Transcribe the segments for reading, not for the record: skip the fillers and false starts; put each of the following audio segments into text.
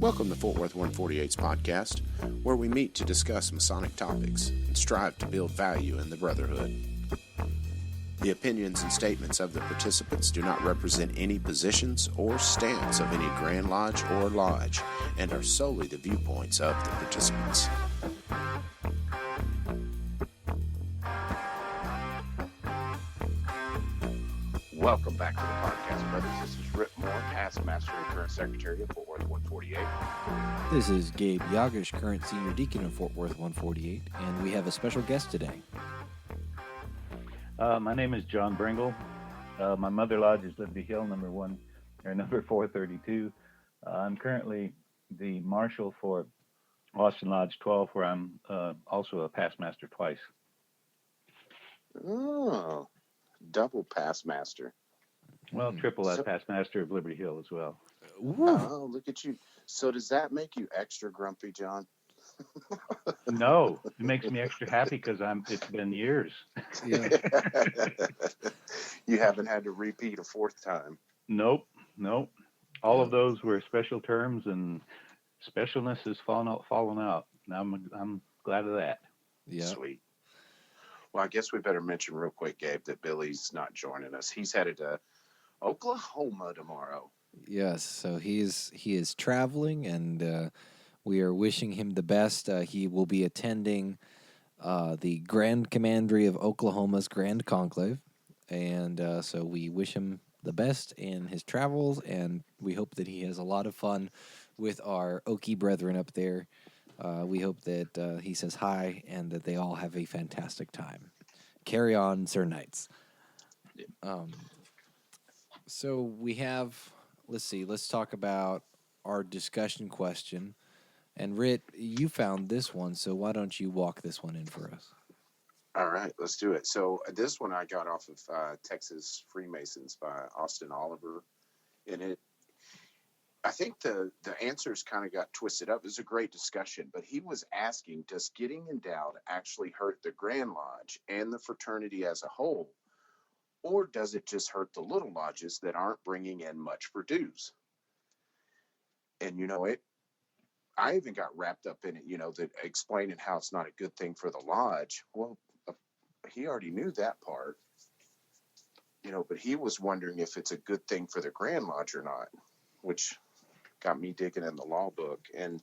Welcome to Fort Worth 148's podcast, where we meet to discuss Masonic topics and strive to build value in the brotherhood. The opinions and statements of the participants do not represent any positions or stance of any Grand Lodge or Lodge and are solely the viewpoints of the participants. Welcome back to the podcast, brothers. This is Rhit, past master and current secretary of Fort Worth 148. This is Jagush, current senior deacon of Fort Worth 148, and we have a special guest today. My name is John Brengle. My mother lodge is Liberty Hill, number 432. I'm currently the marshal for Austin Lodge 12, where I'm also a past master twice. Oh, double past master. Well, triple as past master of Liberty Hill as well. Oh, look at you. So does that make you extra grumpy, John? No, it makes me extra happy because it's been years. Yeah. You haven't had to repeat a fourth time. Nope. All of those were special terms, and specialness has fallen out. Now I'm glad of that. Yeah. Sweet. Well, I guess we better mention real quick, Gabe, that Billy's not joining us. He's headed to Oklahoma tomorrow. Yes, so he is traveling, and we are wishing him the best. He will be attending the Grand Commandery of Oklahoma's Grand Conclave, and so we wish him the best in his travels, and we hope that he has a lot of fun with our Okie brethren up there. We hope that he says hi and that they all have a fantastic time. Carry on, Sir Knights. So we have, let's talk about our discussion question. And Rhit, you found this one, so why don't you walk this one in for us? All right, let's do it. So this one I got off of Texas Freemasons by Austin Oliver. And I think the answers kind of got twisted up. It was a great discussion, but he was asking, does getting endowed actually hurt the Grand Lodge and the fraternity as a whole? Or does it just hurt the little lodges that aren't bringing in much for dues? And, I even got wrapped up in it, that explaining how it's not a good thing for the lodge. Well, he already knew that part, but he was wondering if it's a good thing for the Grand Lodge or not, which got me digging in the law book. And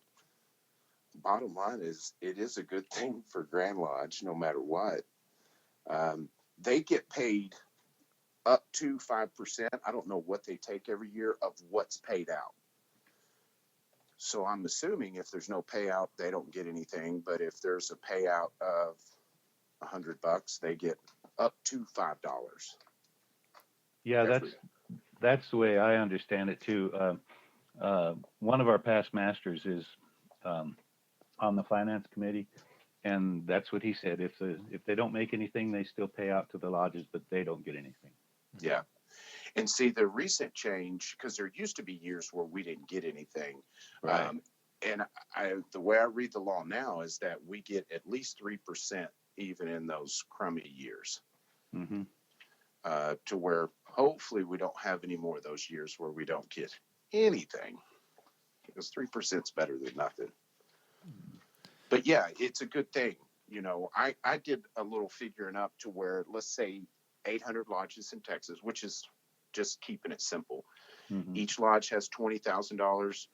bottom line is, it is a good thing for Grand Lodge, no matter what. They get paid up to 5%. I don't know what they take every year of what's paid out. So I'm assuming if there's no payout, they don't get anything. But if there's a payout of $100, they get up to $5. Yeah, that's the way I understand it too. One of our past masters is on the finance committee, and that's what he said. If they don't make anything, they still pay out to the lodges, but they don't get anything. Yeah. And see, the recent change, because there used to be years where we didn't get anything. Right. And the way I read the law now is that we get at least 3% even in those crummy years. Mm-hmm. To where hopefully we don't have any more of those years where we don't get anything. Because 3% is better than nothing. But yeah, it's a good thing. I did a little figuring up to where, let's say, 800 lodges in Texas, which is just keeping it simple. Mm-hmm. Each lodge has $20,000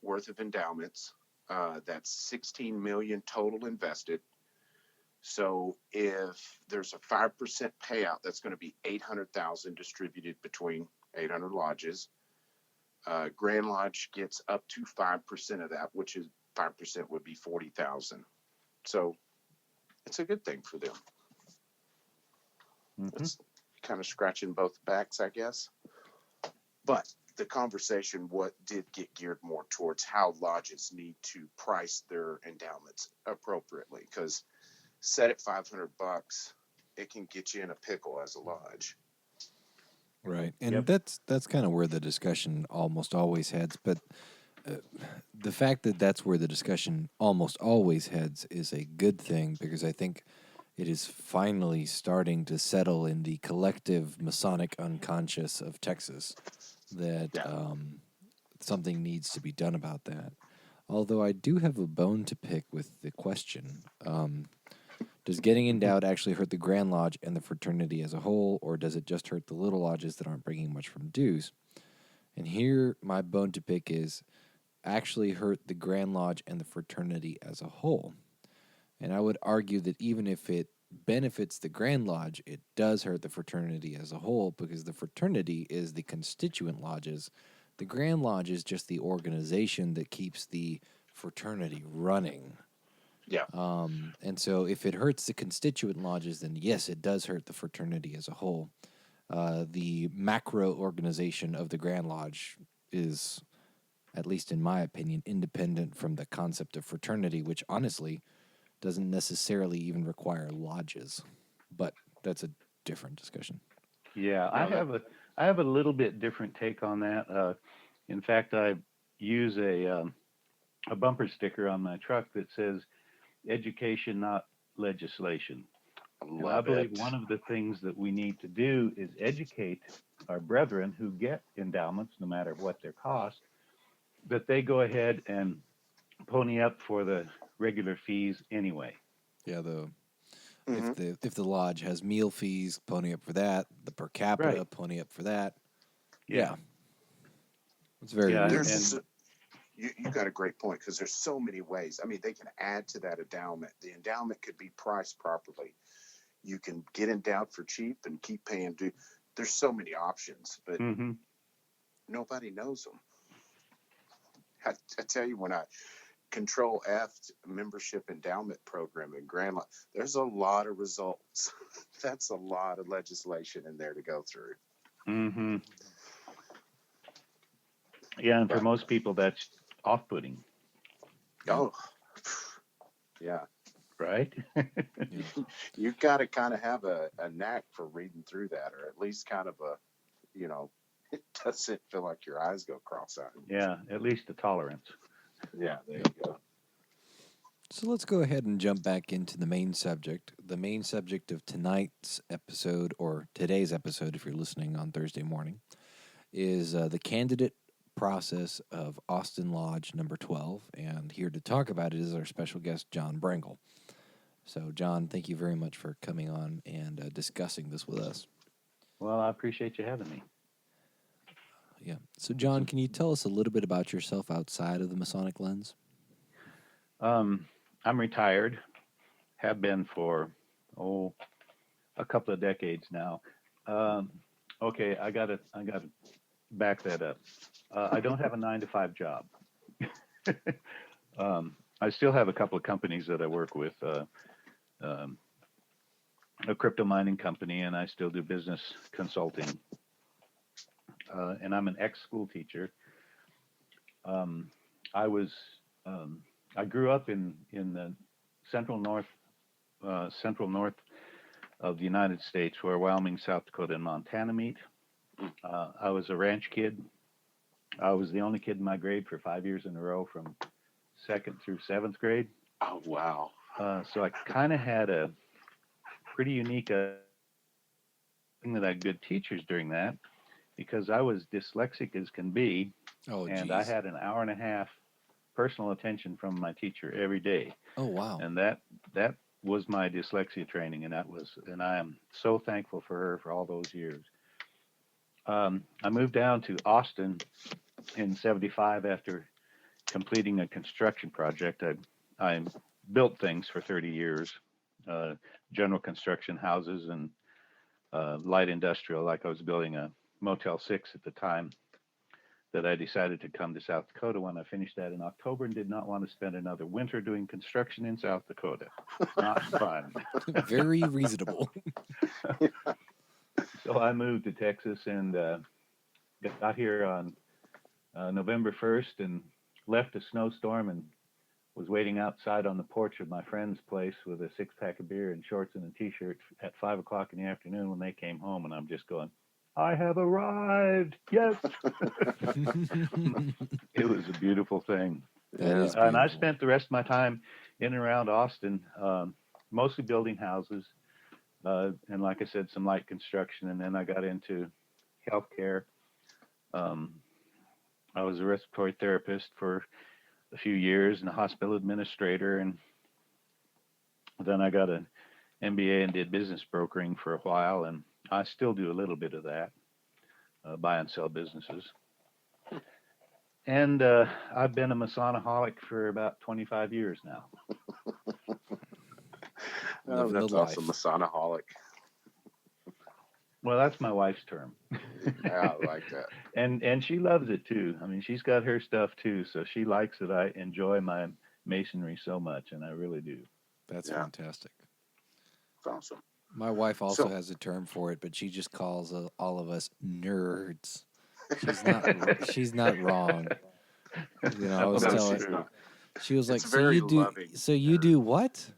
worth of endowments. That's $16 million total invested. So if there's a 5% payout, that's going to be $800,000 distributed between 800 lodges. Grand Lodge gets up to 5% of that, which is 5% would be $40,000. So it's a good thing for them. Mm-hmm. It's kind of scratching both backs, I guess. But the conversation did get geared more towards how lodges need to price their endowments appropriately, because set at $500, it can get you in a pickle as a lodge. Right, and Yep. that's kind of where the discussion almost always heads. But the fact that that's where the discussion almost always heads is a good thing, because I think it is finally starting to settle in the collective Masonic unconscious of Texas that something needs to be done about that. Although I do have a bone to pick with the question. Does getting endowed actually hurt the Grand Lodge and the fraternity as a whole, or does it just hurt the little lodges that aren't bringing much from dues? And here, my bone to pick is actually hurt the Grand Lodge and the fraternity as a whole. And I would argue that even if it benefits the Grand Lodge, it does hurt the fraternity as a whole, because the fraternity is the constituent lodges. The Grand Lodge is just the organization that keeps the fraternity running. Yeah. And so if it hurts the constituent lodges, then yes, it does hurt the fraternity as a whole. The macro organization of the Grand Lodge is, at least in my opinion, independent from the concept of fraternity, which honestly doesn't necessarily even require lodges. But that's a different discussion. Yeah, I have a little bit different take on that. In fact, I use a bumper sticker on my truck that says "Education, not legislation." And I believe one of the things that we need to do is educate our brethren who get endowments, no matter what their cost, that they go ahead and pony up for the regular fees anyway. Yeah, if the lodge has meal fees, pony up for that. The per capita, Right. pony up for that. Yeah. It's very reasonable. There's you got a great point, because there's so many ways. I mean, they can add to that endowment. The endowment could be priced properly. You can get endowed for cheap and keep paying due. There's so many options, but nobody knows them. I tell you, when I Control F membership endowment program in Grand Lodge, there's a lot of results. That's a lot of legislation in there to go through. Mm-hmm. Yeah, and for most people, that's off-putting. Oh, yeah. Right? You've got to kind of have a knack for reading through that, or at least kind of it doesn't feel like your eyes go cross-eyed. Yeah, at least a tolerance. Yeah, there you go. So let's go ahead and jump back into the main subject. The main subject of tonight's episode, or today's episode if you're listening on Thursday morning, is the candidate process of Austin Lodge number 12. And here to talk about it is our special guest, John Brengle. So, John, thank you very much for coming on and discussing this with us. Well, I appreciate you having me. Yeah. So, John, can you tell us a little bit about yourself outside of the Masonic lens? I'm retired, have been for, a couple of decades now. Okay, I gotta back that up. I don't have a 9-to-5 job. I still have a couple of companies that I work with, a crypto mining company, and I still do business consulting. And I'm an ex-school teacher. I grew up in the central north of the United States, where Wyoming, South Dakota, and Montana meet. I was a ranch kid. I was the only kid in my grade for 5 years in a row, from 2nd through 7th grade. Oh, wow. So I kind of had a pretty unique thing that I had good teachers during that, because I was dyslexic as can be. And I had an hour and a half personal attention from my teacher every day. Oh, wow. And that was my dyslexia training, and I am so thankful for her for all those years. I moved down to Austin in '75 after completing a construction project. I built things for 30 years, general construction, houses, and light industrial, like I was building a Motel 6 at the time, that I decided to come to South Dakota when I finished that in October, and did not want to spend another winter doing construction in South Dakota. Not fun. Very reasonable. So I moved to Texas and got here on November 1st, and left a snowstorm, and was waiting outside on the porch of my friend's place with a 6-pack of beer and shorts and a T-shirt at 5 o'clock in the afternoon when they came home, and I'm just going, I have arrived. Yes. It was a beautiful thing. That is beautiful. And I spent the rest of my time in and around Austin, mostly building houses. And like I said, some light construction. And then I got into healthcare. I was a respiratory therapist for a few years and a hospital administrator, and then I got an MBA and did business brokering for a while, and I still do a little bit of that, buy and sell businesses. And I've been a Masonaholic for about 25 years now. Oh, Living the that's awesome. life. Masonaholic. Well, that's my wife's term. Yeah, I like that. And she loves it too. I mean, she's got her stuff too, so she likes that I enjoy my Masonry so much, and I really do. That's Yeah. fantastic. It's awesome. My wife also So- has a term for it, but she just calls all of us nerds. She's not wrong. You know, I was No, telling she's her, not. she was like, It's "So very you do, loving, so you nerd. do what?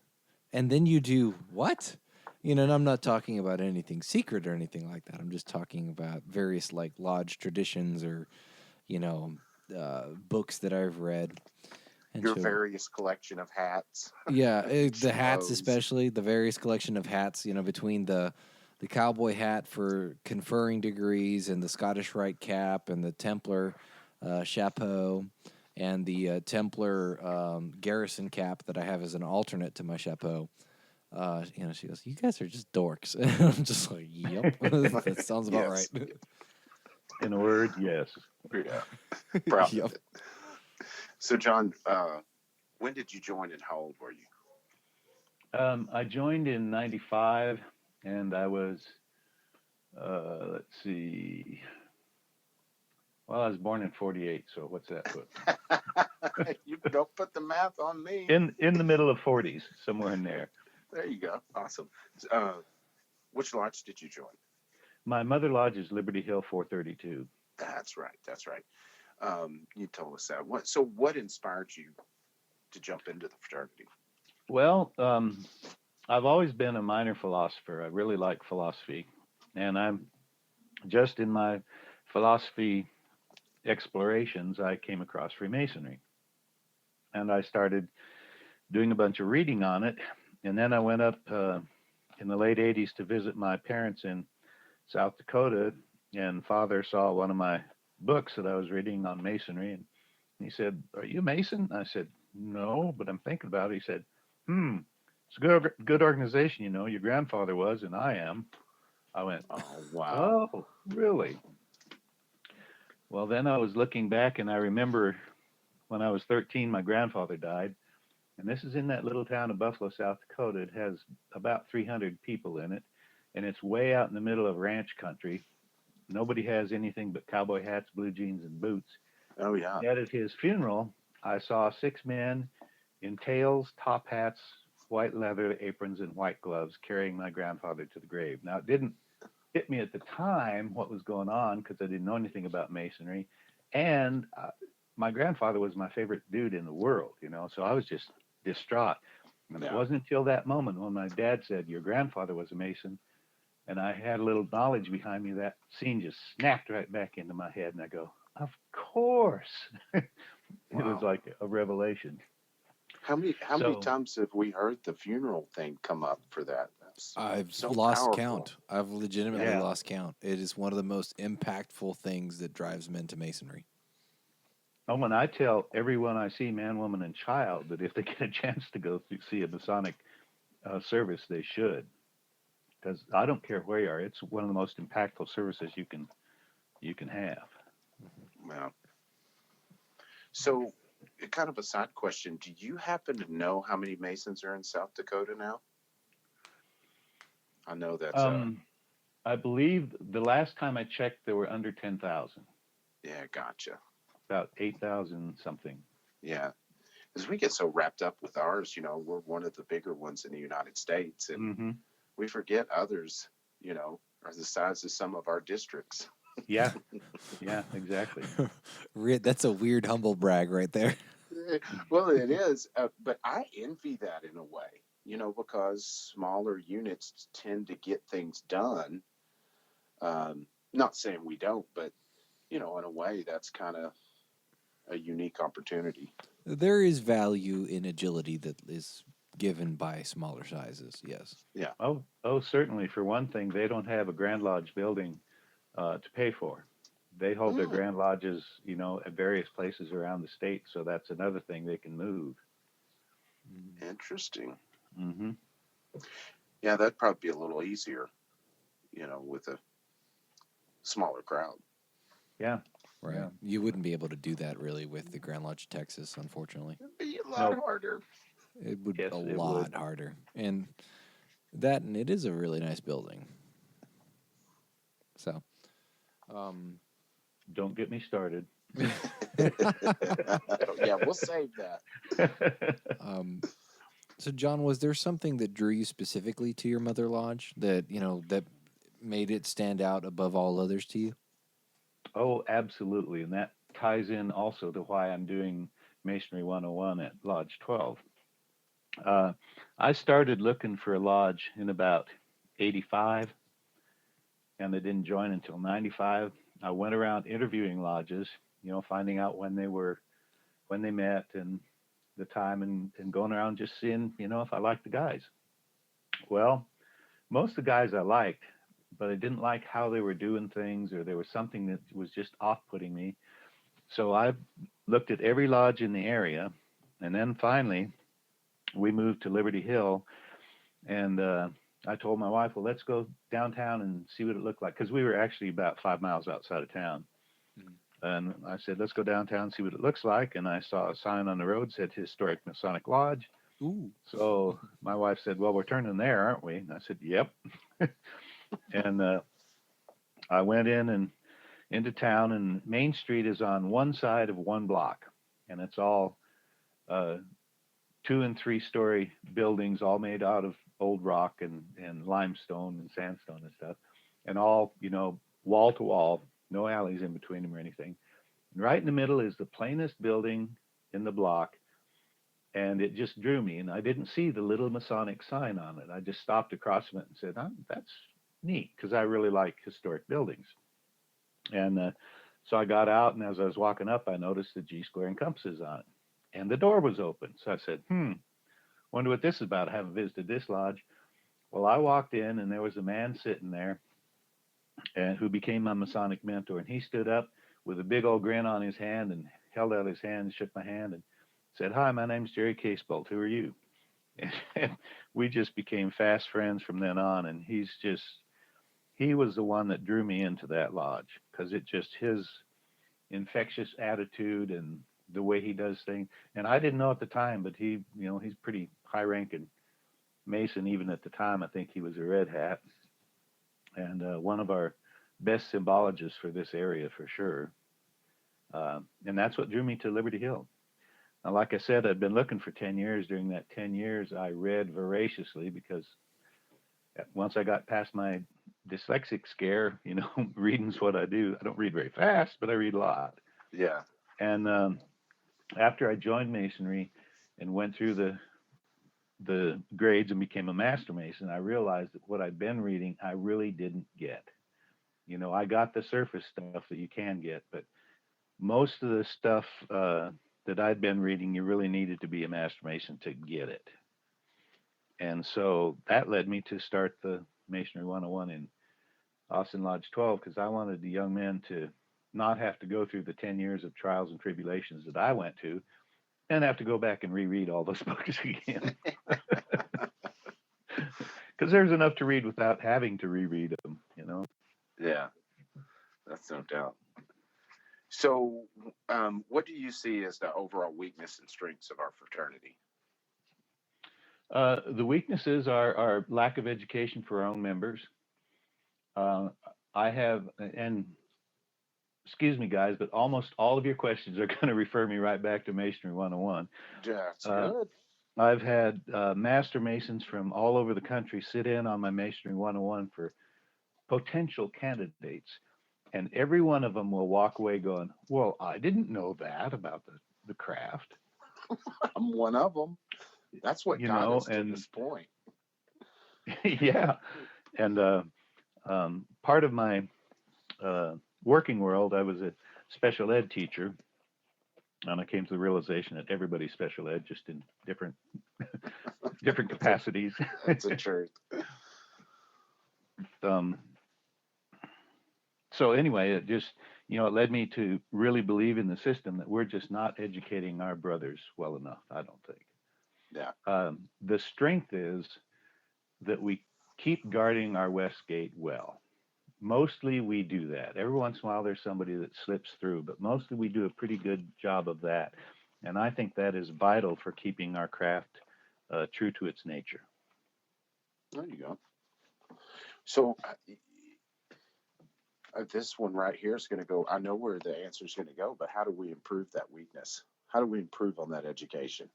And then you do what?" You know, and I'm not talking about anything secret or anything like that. I'm just talking about various like lodge traditions or, you know, books that I've read. And Your she'll- various collection of hats. yeah, the hats Clothes. especially, the various collection of hats, you know, between the cowboy hat for conferring degrees and the Scottish Rite cap and the Templar chapeau and the Templar garrison cap that I have as an alternate to my chapeau. You know, she goes, "You guys are just dorks." And I'm just like, "Yep, that sounds about Yes. right." In a word, yes. Yeah. Proud Yep. of it. So, John, when did you join and how old were you? I joined in '95, and I was, let's see. Well, I was born in '48, so what's that put? You don't put the math on me. In the middle of '40s, somewhere in there. There you go. Awesome. Which lodge did you join? My mother lodge is Liberty Hill 432. That's right. That's right. You told us that. What inspired you to jump into the fraternity? Well, I've always been a minor philosopher. I really like philosophy, and I'm just in my philosophy explorations, I came across Freemasonry, and I started doing a bunch of reading on it. And then I went up in the late '80s to visit my parents in South Dakota, and Father saw one of my books that I was reading on Masonry, and he said, "Are you a Mason?" I said, "No, but I'm thinking about it." He said, "It's a good organization, you know. Your grandfather was, and I am." I went, Oh, wow. "Oh, really?" Well, then I was looking back, and I remember when I was 13, my grandfather died. And this is in that little town of Buffalo, South Dakota. It has about 300 people in it, and it's way out in the middle of ranch country. Nobody has anything but cowboy hats, blue jeans, and boots. Oh, yeah. Yet at his funeral, I saw 6 men in tails, top hats, white leather aprons, and white gloves carrying my grandfather to the grave. Now, it didn't hit me at the time what was going on because I didn't know anything about Masonry. And my grandfather was my favorite dude in the world, you know, so I was just distraught. And it wasn't until that moment when my dad said, "Your grandfather was a Mason," and I had a little knowledge behind me, that scene just snapped right back into my head. And I go, "Of course." It was like a revelation. How many times have we heard the funeral thing come up for that? That's I've so lost powerful. count. I've legitimately Yeah. lost count. It is one of the most impactful things that drives men to Masonry. Oh, when I tell everyone I see, man, woman, and child, that if they get a chance to go see a Masonic service, they should. Because I don't care where you are, it's one of the most impactful services you can have. Wow. So, kind of a side question: do you happen to know how many Masons are in South Dakota now? I know that's I believe the last time I checked, there were under 10,000, yeah, gotcha. about 8,000 something. Yeah, because we get so wrapped up with ours. You know, we're one of the bigger ones in the United States, and we forget others. You know, are the size of some of our districts. Yeah, yeah, exactly. Rhit, that's a weird humble brag right there. Well, it is, but I envy that in a way. You know, because smaller units tend to get things done. Not saying we don't, but you know, in a way, that's kind of a unique opportunity. There is value in agility that is given by smaller sizes. Yes. Yeah. Oh, certainly. For one thing, they don't have a Grand Lodge building to pay for. They hold their Grand Lodges, at various places around the state. So that's another thing they can move. Interesting. Mm-hmm. Yeah, that'd probably be a little easier, with a smaller crowd. Yeah. Right. Yeah. You wouldn't be able to do that really with the Grand Lodge of Texas, unfortunately. It'd be a lot harder. It would be Yes, a it lot would. harder. And it is a really nice building. So, Don't get me started. Yeah, we'll save that. So John, was there something that drew you specifically to your Mother Lodge that, that made it stand out above all others to you? Oh, absolutely. And that ties in also to why I'm doing Masonry 101 at Lodge 12. I started looking for a lodge in about 85, and I didn't join until 95. I went around interviewing lodges, finding out when they met and the time, and going around just seeing, if I liked the guys. Well, most of the guys I liked, but I didn't like how they were doing things, or there was something that was just off-putting me. So I looked at every lodge in the area, and then finally we moved to Liberty Hill, and I told my wife, well, let's go downtown and see what it looked like, because we were actually about 5 miles outside of town. And I said, let's go downtown and see what it looks like. And I saw a sign on the road that said Historic Masonic Lodge. Ooh. So my wife said, well, we're turning there, aren't we? And I said, yep. And I went into town, and Main Street is on one side of one block. And it's all 2- and 3-story buildings, all made out of old rock and limestone and sandstone and stuff. And all, wall to wall, no alleys in between them or anything. And right in the middle is the plainest building in the block, and it just drew me. And I didn't see the little Masonic sign on it. I just stopped across from it and said, that's neat, because I really like historic buildings. And so I got out, and as I was walking up, I noticed the G square and compasses on it, and the door was open. So I said, wonder what this is about. I haven't visited this lodge. Well, I walked in, and there was a man sitting there, and who became my Masonic mentor. And he stood up with a big old grin on his hand and held out his hand, shook my hand, and said, hi, my name's Jerry Casebolt. Who are you? And we just became fast friends from then on. And he was the one that drew me into that lodge, because his infectious attitude and the way he does things. And I didn't know at the time, but he's pretty high ranking Mason. Even at the time, I think he was a red hat, and one of our best symbologists for this area for sure. And that's what drew me to Liberty Hill. Now, like I said, I'd been looking for 10 years. During that 10 years, I read voraciously, because once I got past my dyslexic scare, reading's what I do. I don't read very fast, but I read a lot. Yeah. And after I joined Masonry and went through the grades and became a Master Mason, I realized that what I'd been reading, I really didn't get. I got the surface stuff that you can get, but most of the stuff that I'd been reading, you really needed to be a Master Mason to get it. And so that led me to start the Masonry 101 in Austin Lodge 12, because I wanted the young men to not have to go through the 10 years of trials and tribulations that I went to, and have to go back and reread all those books again. Because there's enough to read without having to reread them, Yeah, that's no doubt. So, what do you see as the overall weakness and strengths of our fraternity? The weaknesses are our lack of education for our own members. I have, and excuse me, guys, but almost all of your questions are going to refer me right back to Masonry 101. That's good. I've had Master Masons from all over the country sit in on my Masonry 101 for potential candidates, and every one of them will walk away going, well, I didn't know that about the craft. I'm one of them. That's what got us to this point. Yeah. And part of my working world, I was a special ed teacher, and I came to the realization that everybody's special ed, just in different capacities. That's a truth. So anyway, it led me to really believe in the system that we're just not educating our brothers well enough, I don't think. Yeah. The strength is that we keep guarding our West Gate well. Mostly we do that. Every once in a while there's somebody that slips through, but mostly we do a pretty good job of that. And I think that is vital for keeping our craft true to its nature. There you go. So this one right here is going to go, I know where the answer is going to go, but how do we improve that weakness? How do we improve on that education?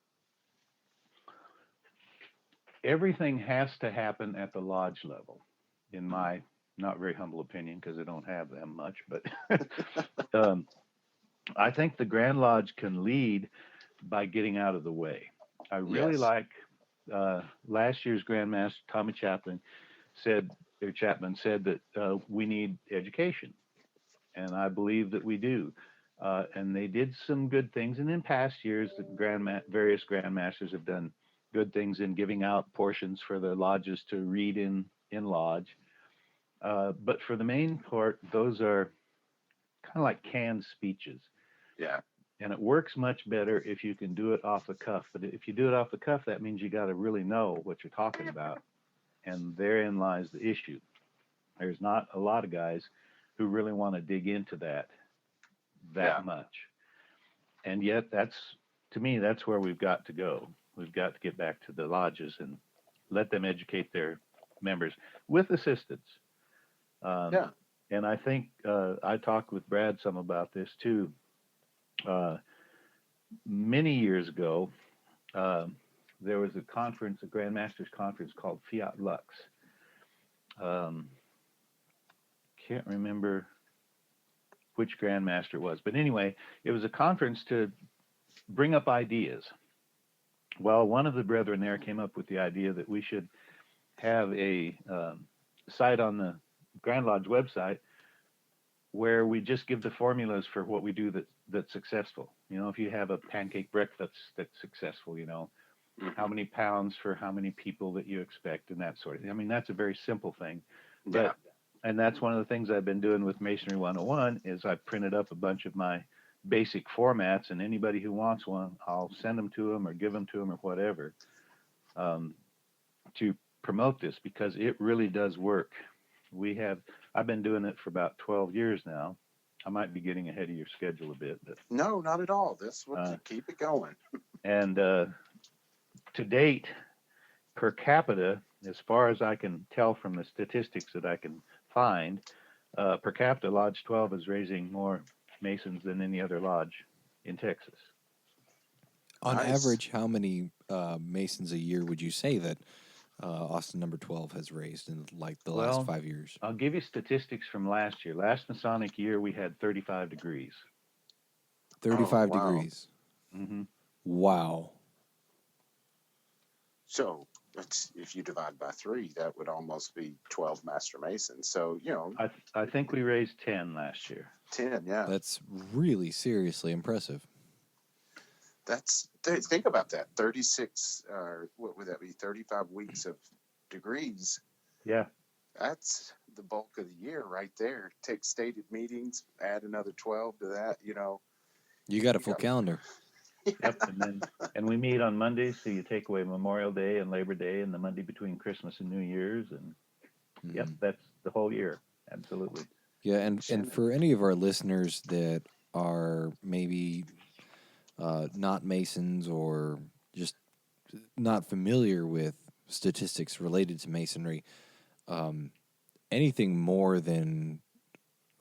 Everything has to happen at the lodge level, in my not very humble opinion, because I don't have them much, but I think the Grand Lodge can lead by getting out of the way. I really like last year's Grand Master Tommy Chapman said that we need education, and I believe that we do. And they did some good things, and in past years, the various Grand Masters have done good things in giving out portions for the lodges to read in lodge. But for the main part, those are kind of like canned speeches. Yeah. And it works much better if you can do it off the cuff. But if you do it off the cuff, that means you got to really know what you're talking about. And therein lies the issue. There's not a lot of guys who really want to dig into that much. And yet to me, that's where we've got to go. We've got to get back to the lodges and let them educate their members with assistance. And I think I talked with Brad some about this too. Many years ago, there was a conference, a Grand Masters conference called Fiat Lux. Can't remember which Grand Master it was, but anyway, it was a conference to bring up ideas. Well, one of the brethren there came up with the idea that we should have a site on the Grand Lodge website where we just give the formulas for what we do that's successful. If you have a pancake breakfast that's successful, how many pounds for how many people that you expect and that sort of thing. I mean, that's a very simple thing. And that's one of the things I've been doing with Masonry 101 is I've printed up a bunch of my basic formats, and anybody who wants one, I'll send them to them or give them to them or whatever to promote this, because it really does work. I've been doing it for about 12 years now. I might be getting ahead of your schedule a bit, but no, not at all. Keep it going. And to date, per capita, as far as I can tell from the statistics that I can find, per capita, Lodge 12 is raising more Masons than any other lodge in Texas. On average, how many Masons a year would you say that Austin number 12 has raised in the last 5 years? I'll give you statistics from last year. Last Masonic year, we had 35 degrees. 35 degrees. Mm-hmm. Wow. So if you divide by 3, that would almost be 12 Master Masons. So, I think we raised 10 last year. 10, yeah. That's really seriously impressive. Think about that. 36, what would that be? 35 weeks of degrees. Yeah. That's the bulk of the year right there. Take stated meetings, add another 12 to that, You got a full calendar. Yep, and we meet on Mondays, so you take away Memorial Day and Labor Day and the Monday between Christmas and New Year's, and yep, that's the whole year. Absolutely. Yeah, and for any of our listeners that are maybe not Masons or just not familiar with statistics related to Masonry, anything more than,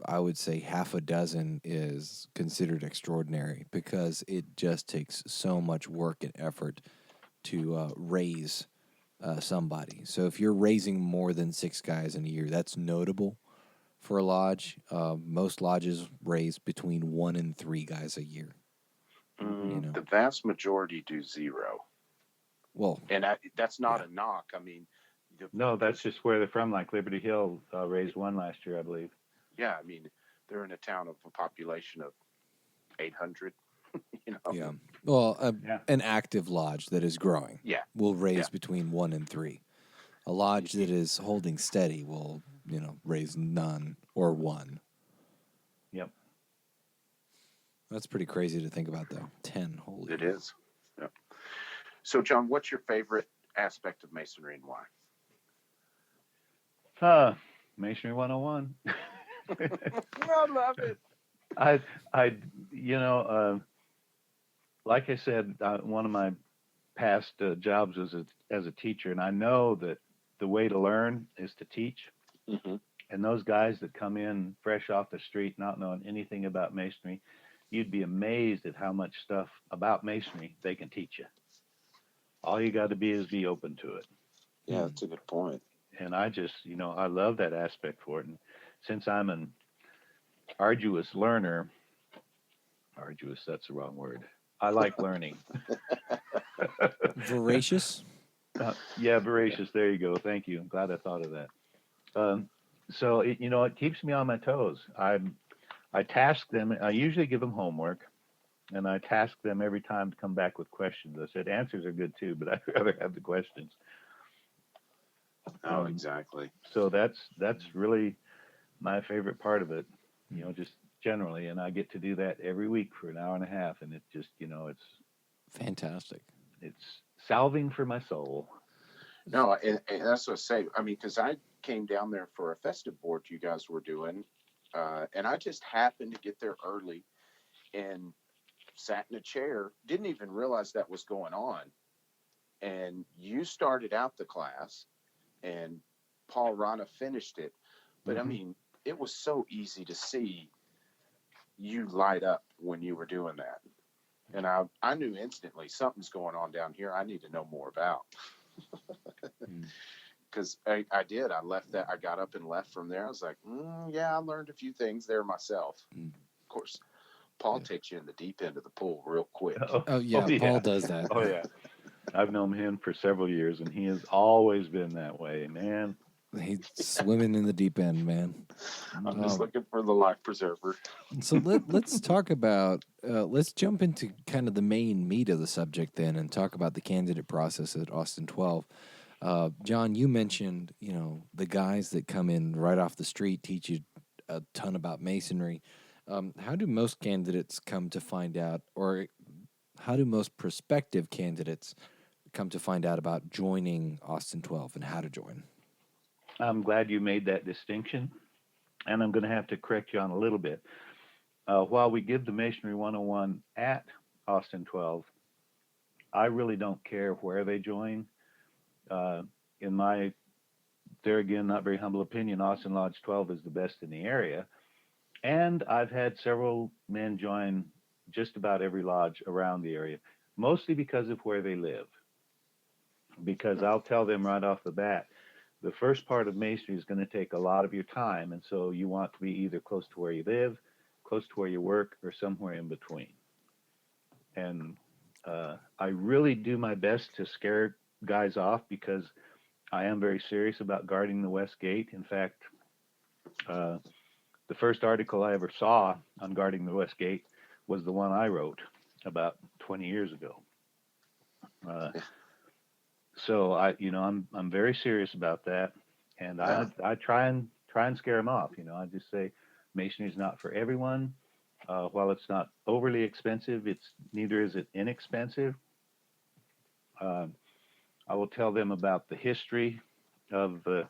I would say, half a dozen is considered extraordinary, because it just takes so much work and effort to raise somebody. So if you're raising more than 6 guys in a year, that's notable for a lodge. Most lodges raise between 1 and 3 guys a year. The vast majority do 0. Well, and that's not a knock. I mean, no, that's just where they're from. Like Liberty Hill raised 1 last year, I believe. Yeah, I mean, they're in a town of a population of 800. Yeah. Well, an active lodge that is growing will raise between 1 and 3. A lodge that is holding steady will, raise none or 1. Yep. That's pretty crazy to think about, though. 10, holy. It is. Yeah. So, John, what's your favorite aspect of Masonry and why? Masonry 101. I love it. I, like I said, one of my past jobs was as a teacher, and I know that the way to learn is to teach. Mm-hmm. And those guys that come in fresh off the street, not knowing anything about masonry, you'd be amazed at how much stuff about masonry they can teach you. All you got to be open to it. Yeah, that's a good point. And I just, I love that aspect for it. And since I'm an arduous learner, that's the wrong word. I like learning. Voracious? Yeah, voracious. There you go. Thank you. I'm glad I thought of that. So it keeps me on my toes. I task them. I usually give them homework, and I task them every time to come back with questions. I said answers are good too, but I'd rather have the questions. Oh, exactly. So that's really my favorite part of it. Just generally, and I get to do that every week for an hour and a half, and it just it's fantastic. It's salving for my soul. No, and that's what I say. I mean, because I came down there for a festive board you guys were doing, and I just happened to get there early and sat in a chair, didn't even realize that was going on. And you started out the class, and Paul Rana finished it. But I mean, it was so easy to see you light up when you were doing that. And I knew instantly something's going on down here I need to know more about. Because I did. I left that. I got up and left from there. I was like, yeah, I learned a few things there myself. Of course, Paul takes you in the deep end of the pool real quick. Oh, yeah. Paul does that. Oh, yeah. I've known him for several years, and he has always been that way, man. He's swimming in the deep end, man. I'm just looking for the life preserver. So let's talk about, let's jump into kind of the main meat of the subject then and talk about the candidate process at Austin 12. John, you mentioned, the guys that come in right off the street teach you a ton about masonry. How do most candidates come to find out, or how do most prospective candidates come to find out about joining Austin 12 and how to join? I'm glad you made that distinction, and I'm going to have to correct you on a little bit. While we give the Masonry 101 at Austin 12, I really don't care where they join. In my, there again, not very humble opinion, Austin Lodge 12 is the best in the area. And I've had several men join just about every lodge around the area, mostly because of where they live. Because I'll tell them right off the bat, the first part of masonry is going to take a lot of your time, and so you want to be either close to where you live, close to where you work, or somewhere in between. And I really do my best to scare guys off because I am very serious about guarding the West Gate. In fact, the first article I ever saw on guarding the West Gate was the one I wrote about 20 years ago. So I'm very serious about that, and I try and scare them off. I just say masonry is not for everyone. While it's not overly expensive, neither is it inexpensive. I will tell them about the history of the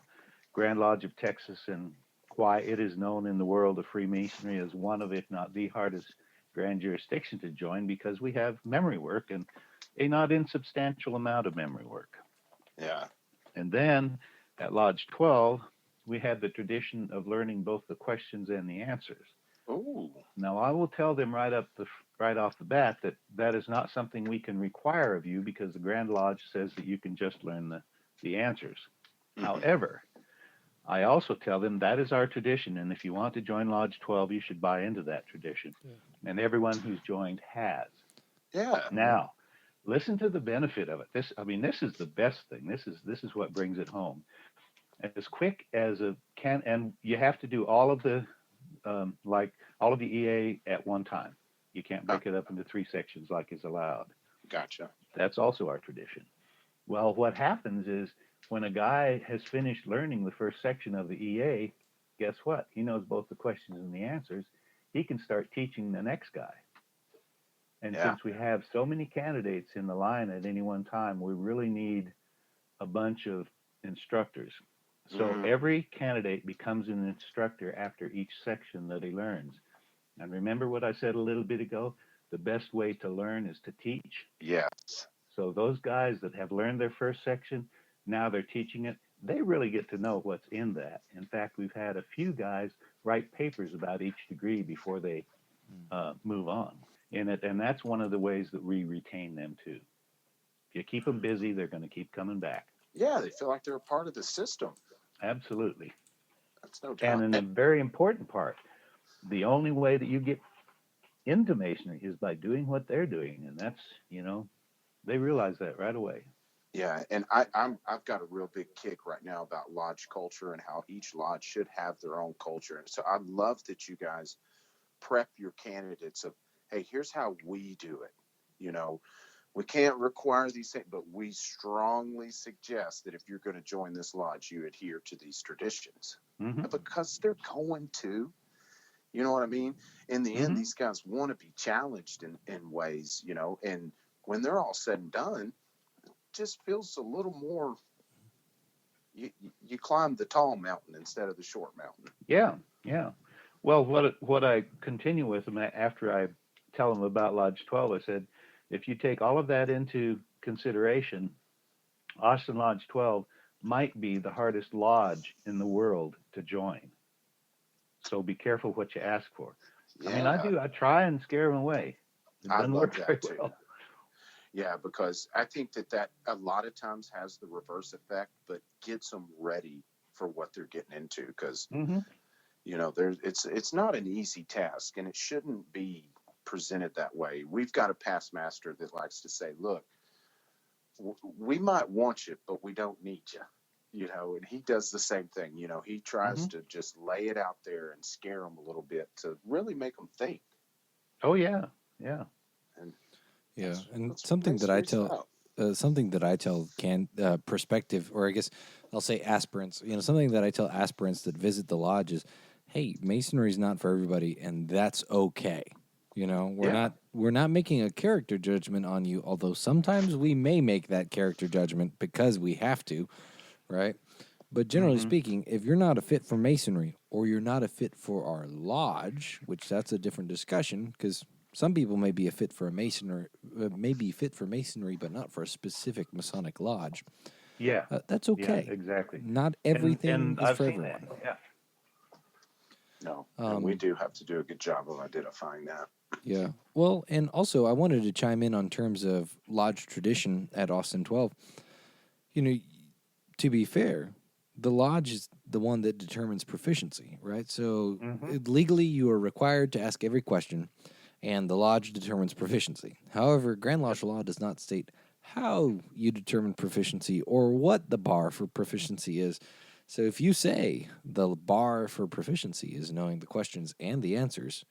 Grand Lodge of Texas and why it is known in the world of Freemasonry as one of, if not the hardest grand jurisdiction to join, because we have memory work and a not insubstantial amount of memory work. Yeah. And then at Lodge 12, we had the tradition of learning both the questions and the answers. Ooh. Now, I will tell them right off the bat that is not something we can require of you because the Grand Lodge says that you can just learn the answers. However, I also tell them that is our tradition, and if you want to join Lodge 12, you should buy into that tradition. Yeah. And everyone who's joined has. Yeah. Now, listen to the benefit of it. This is the best thing. This is what brings it home. As quick as and you have to do all of the all of the EA at one time. You can't break it up into 3 sections like is allowed. Gotcha. That's also our tradition. Well, what happens is when a guy has finished learning the first section of the EA, guess what? He knows both the questions and the answers. He can start teaching the next guy. And Yeah. since we have so many candidates in the line at any one time, we really need a bunch of instructors. So Mhm. every candidate becomes an instructor after each section that he learns. And remember what I said a little bit ago? The best way to learn is to teach. Yes. So those guys that have learned their first section, now they're teaching it. They really get to know what's in that. In fact, we've had a few guys write papers about each degree before they move on in it, and that's one of the ways that we retain them too. If you keep them busy, they're going to keep coming back. Yeah, they feel like they're a part of the system. Absolutely. That's no doubt. And a very important part, the only way that you get into Masonry is by doing what they're doing, and that's, they realize that right away. Yeah, and I've got a real big kick right now about lodge culture and how each lodge should have their own culture. And so I love that you guys prep your candidates of, hey, here's how we do it. We can't require these things, but we strongly suggest that if you're going to join this lodge, you adhere to these traditions because they're going to. You know what I mean? In the end, these guys want to be challenged in ways, and when they're all said and done, it just feels a little more, you climb the tall mountain instead of the short mountain. Yeah, yeah. Well, what I continue with them after I tell them about Lodge 12, I said, if you take all of that into consideration, Austin Lodge 12 might be the hardest lodge in the world to join. So be careful what you ask for. Yeah. I mean, I try and scare them away. It doesn't work very too. well. Yeah, because I think that a lot of times has the reverse effect, but gets them ready for what they're getting into. Because it's not an easy task, and it shouldn't be presented that way. We've got a past master that likes to say, "Look, we might want you, but we don't need you." And he does the same thing. He tries to just lay it out there and scare them a little bit to really make them think. Oh yeah, yeah. And something that I tell prospective, or I guess I'll say aspirants, something that I tell aspirants that visit the lodge is, hey, Masonry is not for everybody, and that's okay. We're not making a character judgment on you, although sometimes we may make that character judgment because we have to, right? But generally speaking, if you're not a fit for Masonry, or you're not a fit for our lodge, which that's a different discussion, because some people may be a fit for Masonry, but not for a specific Masonic lodge. Yeah, that's okay. Yeah, exactly. Not everything and is I've for seen everyone. That. Yeah. No, and we do have to do a good job of identifying that. Yeah. Well, and also I wanted to chime in on terms of lodge tradition at Austin 12. To be fair, the lodge is the one that determines proficiency, right? So legally you are required to ask every question, and the lodge determines proficiency. However, Grand Lodge law does not state how you determine proficiency or what the bar for proficiency is. So if you say the bar for proficiency is knowing the questions and the answers,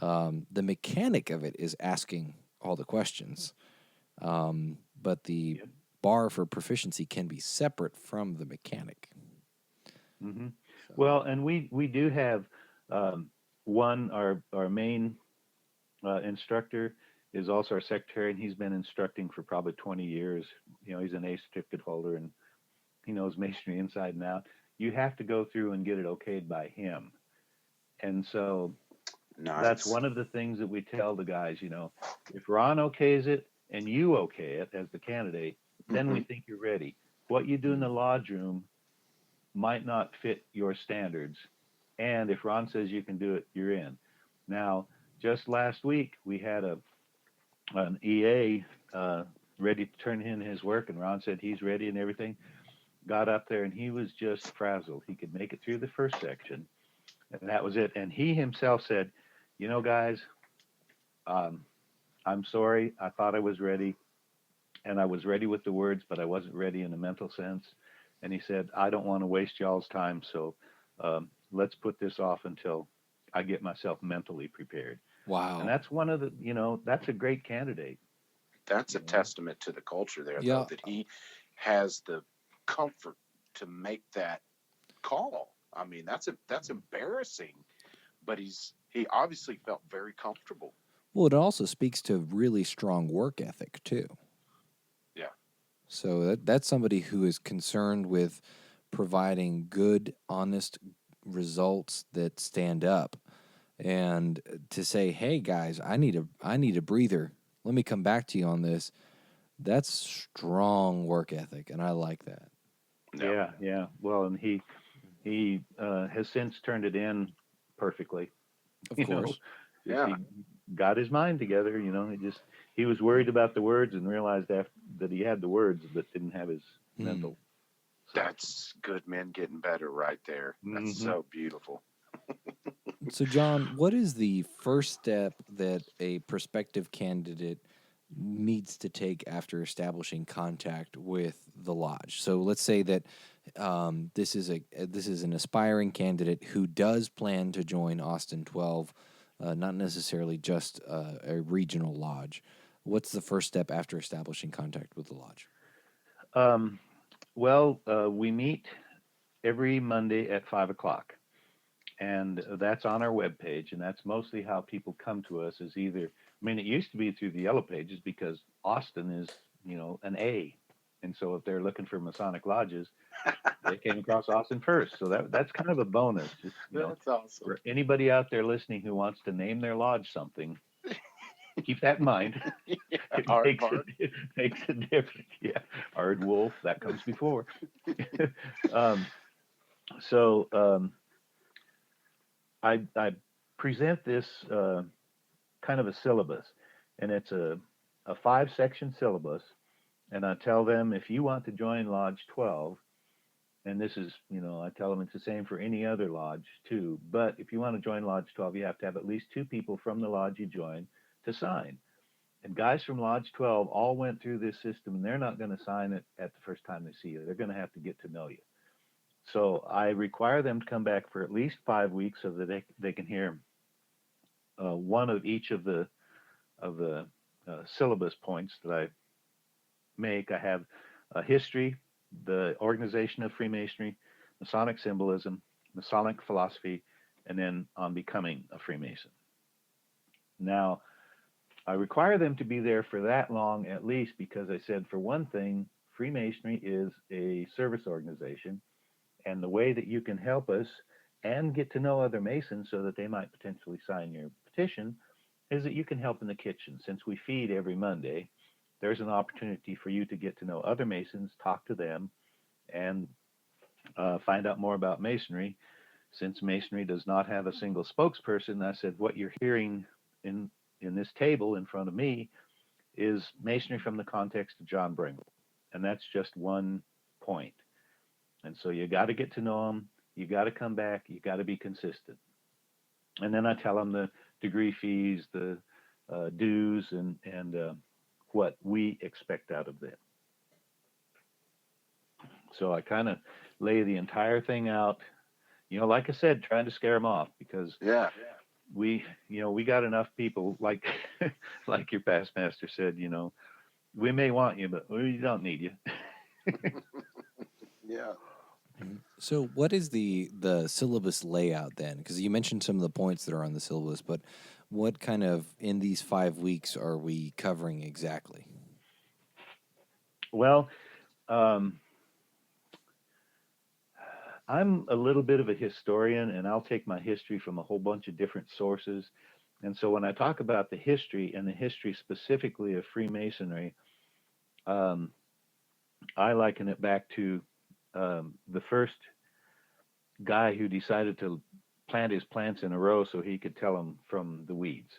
the mechanic of it is asking all the questions. But the bar for proficiency can be separate from the mechanic. So. Well, and we do have our main instructor is also our secretary, and he's been instructing for probably 20 years. He's an A certificate holder, and he knows Masonry inside and out. You have to go through and get it okayed by him. And so that's one of the things that we tell the guys, if Ron okays it and you okay it as the candidate, then we think you're ready. What you do in the lodge room might not fit your standards. And if Ron says you can do it, you're in. Now, just last week, we had an EA ready to turn in his work, and Ron said he's ready and everything. Got up there, and he was just frazzled. He could make it through the first section, and that was it. And he himself said, guys, I'm sorry. I thought I was ready, and I was ready with the words, but I wasn't ready in a mental sense. And he said, I don't want to waste y'all's time, so let's put this off until I get myself mentally prepared. Wow. And that's one of the, that's a great candidate. That's a testament to the culture there, though, that he has the comfort to make that call. I mean, that's embarrassing, but he obviously felt very comfortable. Well, it also speaks to really strong work ethic too. Yeah. So that's somebody who is concerned with providing good, honest results that stand up. And to say, "Hey guys, I need a breather. Let me come back to you on this." That's strong work ethic, and I like that. No. Yeah. Well, and he has since turned it in perfectly. Of You know, course. just Yeah. he got his mind together. You know, he was worried about the words and realized after that he had the words but didn't have his mental. That's good men getting better right there. That's so beautiful. So, John, what is the first step that a prospective candidate needs to take after establishing contact with the lodge? So, let's say that this is an aspiring candidate who does plan to join Austin 12, not necessarily just a regional lodge. What's the first step after establishing contact with the lodge? Well, we meet every Monday at 5 o'clock, and that's on our webpage, and that's mostly how people come to us. Is either, I mean, it used to be through the Yellow Pages because Austin is, an A, and so if they're looking for Masonic lodges, they came across Austin first. So that's kind of a bonus. Just, That's awesome. for anybody out there listening who wants to name their lodge something, keep that in mind. It makes a difference. Yeah, Ard Wolf, that comes before. um, so I present this kind of a syllabus, and it's a 5-section syllabus, and I tell them if you want to join Lodge 12, and this is, I tell them it's the same for any other lodge too, but if you want to join Lodge 12, you have to have at least 2 people from the lodge you join to sign. And guys from Lodge 12 all went through this system, and they're not going to sign it at the first time they see you. They're going to have to get to know you. So I require them to come back for at least 5 weeks so that they can hear one of each of the syllabus points that I make. I have history, the organization of Freemasonry, Masonic symbolism, Masonic philosophy, and then on becoming a Freemason. Now, I require them to be there for that long at least because I said, for one thing, Freemasonry is a service organization, and the way that you can help us and get to know other Masons so that they might potentially sign your petition is that you can help in the kitchen. Since we feed every Monday, there's an opportunity for you to get to know other Masons, talk to them, and find out more about Masonry. Since Masonry does not have a single spokesperson, I said, what you're hearing in this table in front of me is Masonry from the context of John Brengle. And that's just one point. And so you got to get to know them. You got to come back. You got to be consistent. And then I tell them the degree fees, the dues, and what we expect out of them. So I kind of lay the entire thing out, like I said, trying to scare them off because we got enough people like like your past master said, we may want you, but we don't need you. Yeah. So, what is the syllabus layout then? Because you mentioned some of the points that are on the syllabus, but what kind of in these 5 weeks are we covering exactly? Well, I'm a little bit of a historian, and I'll take my history from a whole bunch of different sources. And so when I talk about the history and the history specifically of Freemasonry, I liken it back to the first guy who decided to plant his plants in a row so he could tell them from the weeds.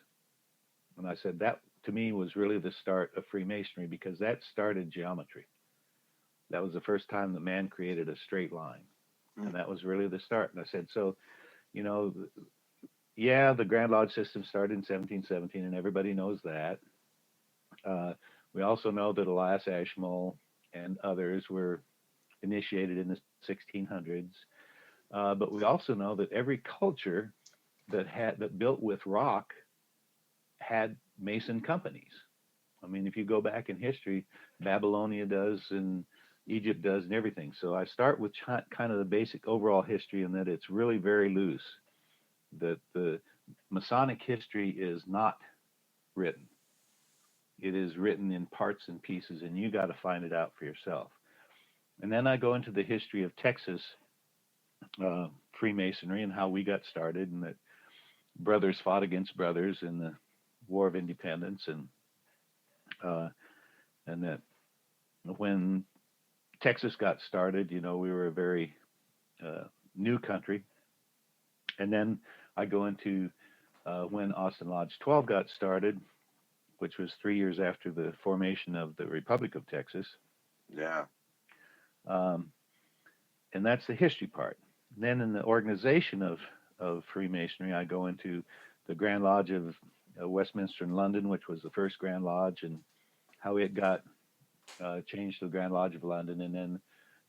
And I said that to me was really the start of Freemasonry because that started geometry. That was the first time that man created a straight line. And that was really the start. And I said, so, the Grand Lodge system started in 1717, and everybody knows that. We also know that Elias Ashmole and others were initiated in the 1600s. But we also know that every culture that built with rock had Mason companies. I mean, if you go back in history, Babylonia does, and Egypt does, and everything. So I start with kind of the basic overall history, and that it's really very loose. That the Masonic history is not written. It is written in parts and pieces, and you got to find it out for yourself. And then I go into the history of Texas Freemasonry and how we got started, and that brothers fought against brothers in the War of Independence, and that when Texas got started, we were a very new country. And then I go into when Austin Lodge 12 got started, which was 3 years after the formation of the Republic of Texas. Yeah. And that's the history part. And then in the organization of Freemasonry, I go into the Grand Lodge of Westminster in London, which was the first Grand Lodge, and how it got changed to the Grand Lodge of London. And then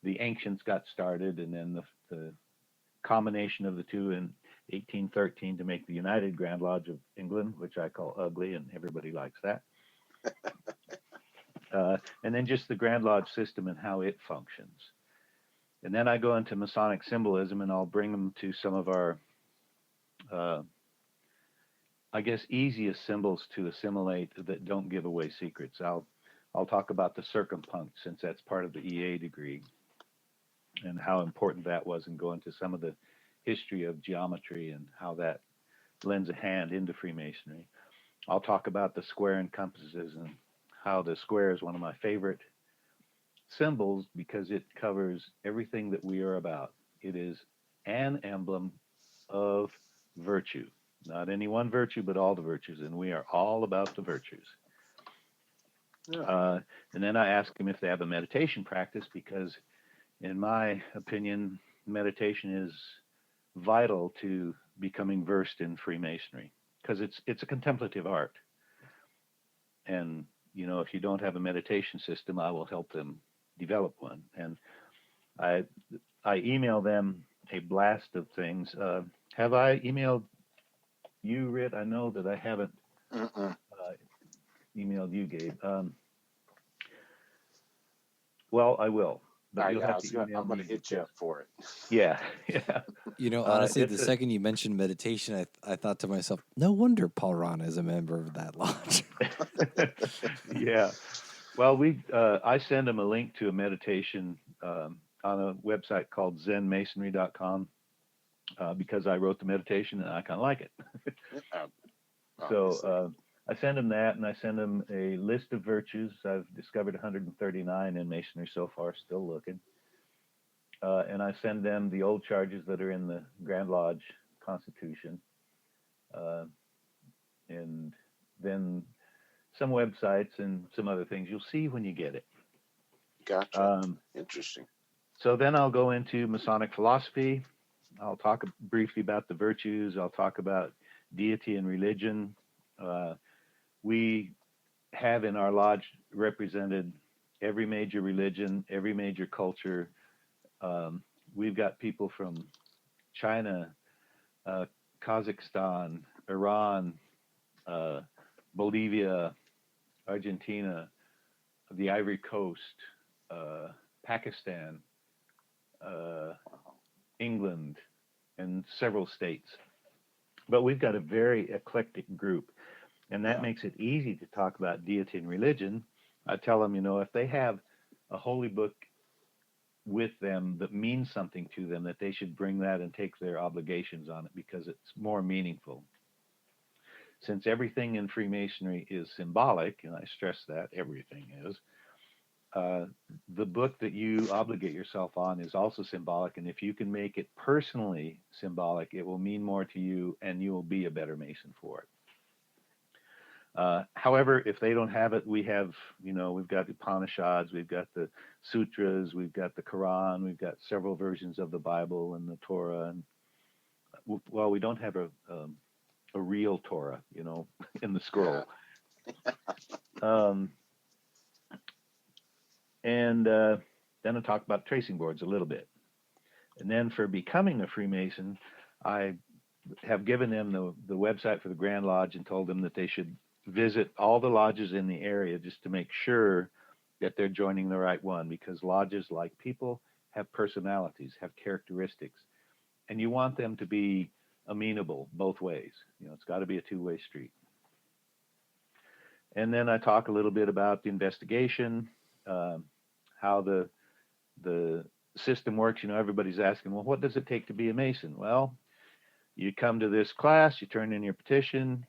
the Ancients got started, and then the combination of the two in 1813 to make the United Grand Lodge of England, which I call ugly, and everybody likes that. And then just the Grand Lodge system and how it functions. And then I go into Masonic symbolism, and I'll bring them to some of our, I guess, easiest symbols to assimilate that don't give away secrets. I'll talk about the circumpunct, since that's part of the EA degree, and how important that was, and go into some of the history of geometry and how that lends a hand into Freemasonry. I'll talk about the square and compasses, and how the square is one of my favorite symbols because it covers everything that we are about. It is an emblem of virtue, not any one virtue, but all the virtues, and we are all about the virtues. Yeah. And then I ask them if they have a meditation practice, because in my opinion, meditation is vital to becoming versed in Freemasonry, because it's a contemplative art. And if you don't have a meditation system, I will help them develop one. And I email them a blast of things. Have I emailed you, Rhit? I know that I haven't emailed you, Gabe. Well, I will. But you'll have to email I'm going to me hit you up for it. Yeah. Honestly, the second you mentioned meditation, I thought to myself, no wonder Paul Rana is a member of that lodge. Yeah. Well, I send them a link to a meditation on a website called zenmasonry.com because I wrote the meditation and I kind of like it. So I send them that, and I send them a list of virtues. I've discovered 139 in Masonry so far, still looking. And I send them the old charges that are in the Grand Lodge Constitution. And then some websites and some other things. You'll see when you get it. Gotcha. Interesting. So then I'll go into Masonic philosophy. I'll talk briefly about the virtues. I'll talk about deity and religion. We have in our lodge represented every major religion, every major culture. We've got people from China, Kazakhstan, Iran, Bolivia, Argentina, the Ivory Coast, Pakistan, England, and several states. But we've got a very eclectic group, and that makes it easy to talk about deity and religion. I tell them, if they have a holy book with them that means something to them, that they should bring that and take their obligations on it, because it's more meaningful. Since everything in Freemasonry is symbolic, and I stress that everything is, the book that you obligate yourself on is also symbolic, and if you can make it personally symbolic, it will mean more to you, and you will be a better Mason for it. However, if they don't have it, we have, we've got the Upanishads, we've got the Sutras, we've got the Quran, we've got several versions of the Bible and the Torah, and well, we don't have a real Torah, in the scroll. And then I'll talk about tracing boards a little bit. And then for becoming a Freemason, I have given them the website for the Grand Lodge and told them that they should visit all the lodges in the area just to make sure that they're joining the right one, because lodges, like people, have personalities, have characteristics, and you want them to be amenable both ways. It's got to be a two-way street. And then I talk a little bit about the investigation, how the system works. You know, everybody's asking, well, what does it take to be a Mason? Well, you come to this class, you turn in your petition,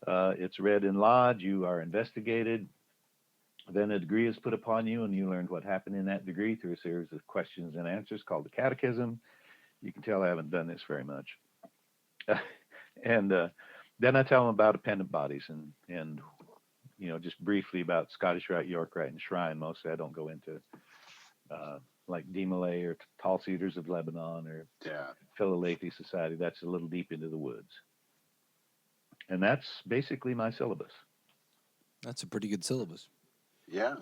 it's read in lodge, you are investigated, then a degree is put upon you, and you learn what happened in that degree through a series of questions and answers called the catechism. You can tell I haven't done this very much. And then I tell them about appendant bodies and you know, just briefly about Scottish Rite, York Rite, and Shrine. Mostly I don't go into like Demolay or Tall Cedars of Lebanon or Philalethes Society. That's a little deep into the woods. And that's basically my syllabus. That's a pretty good syllabus. Yeah,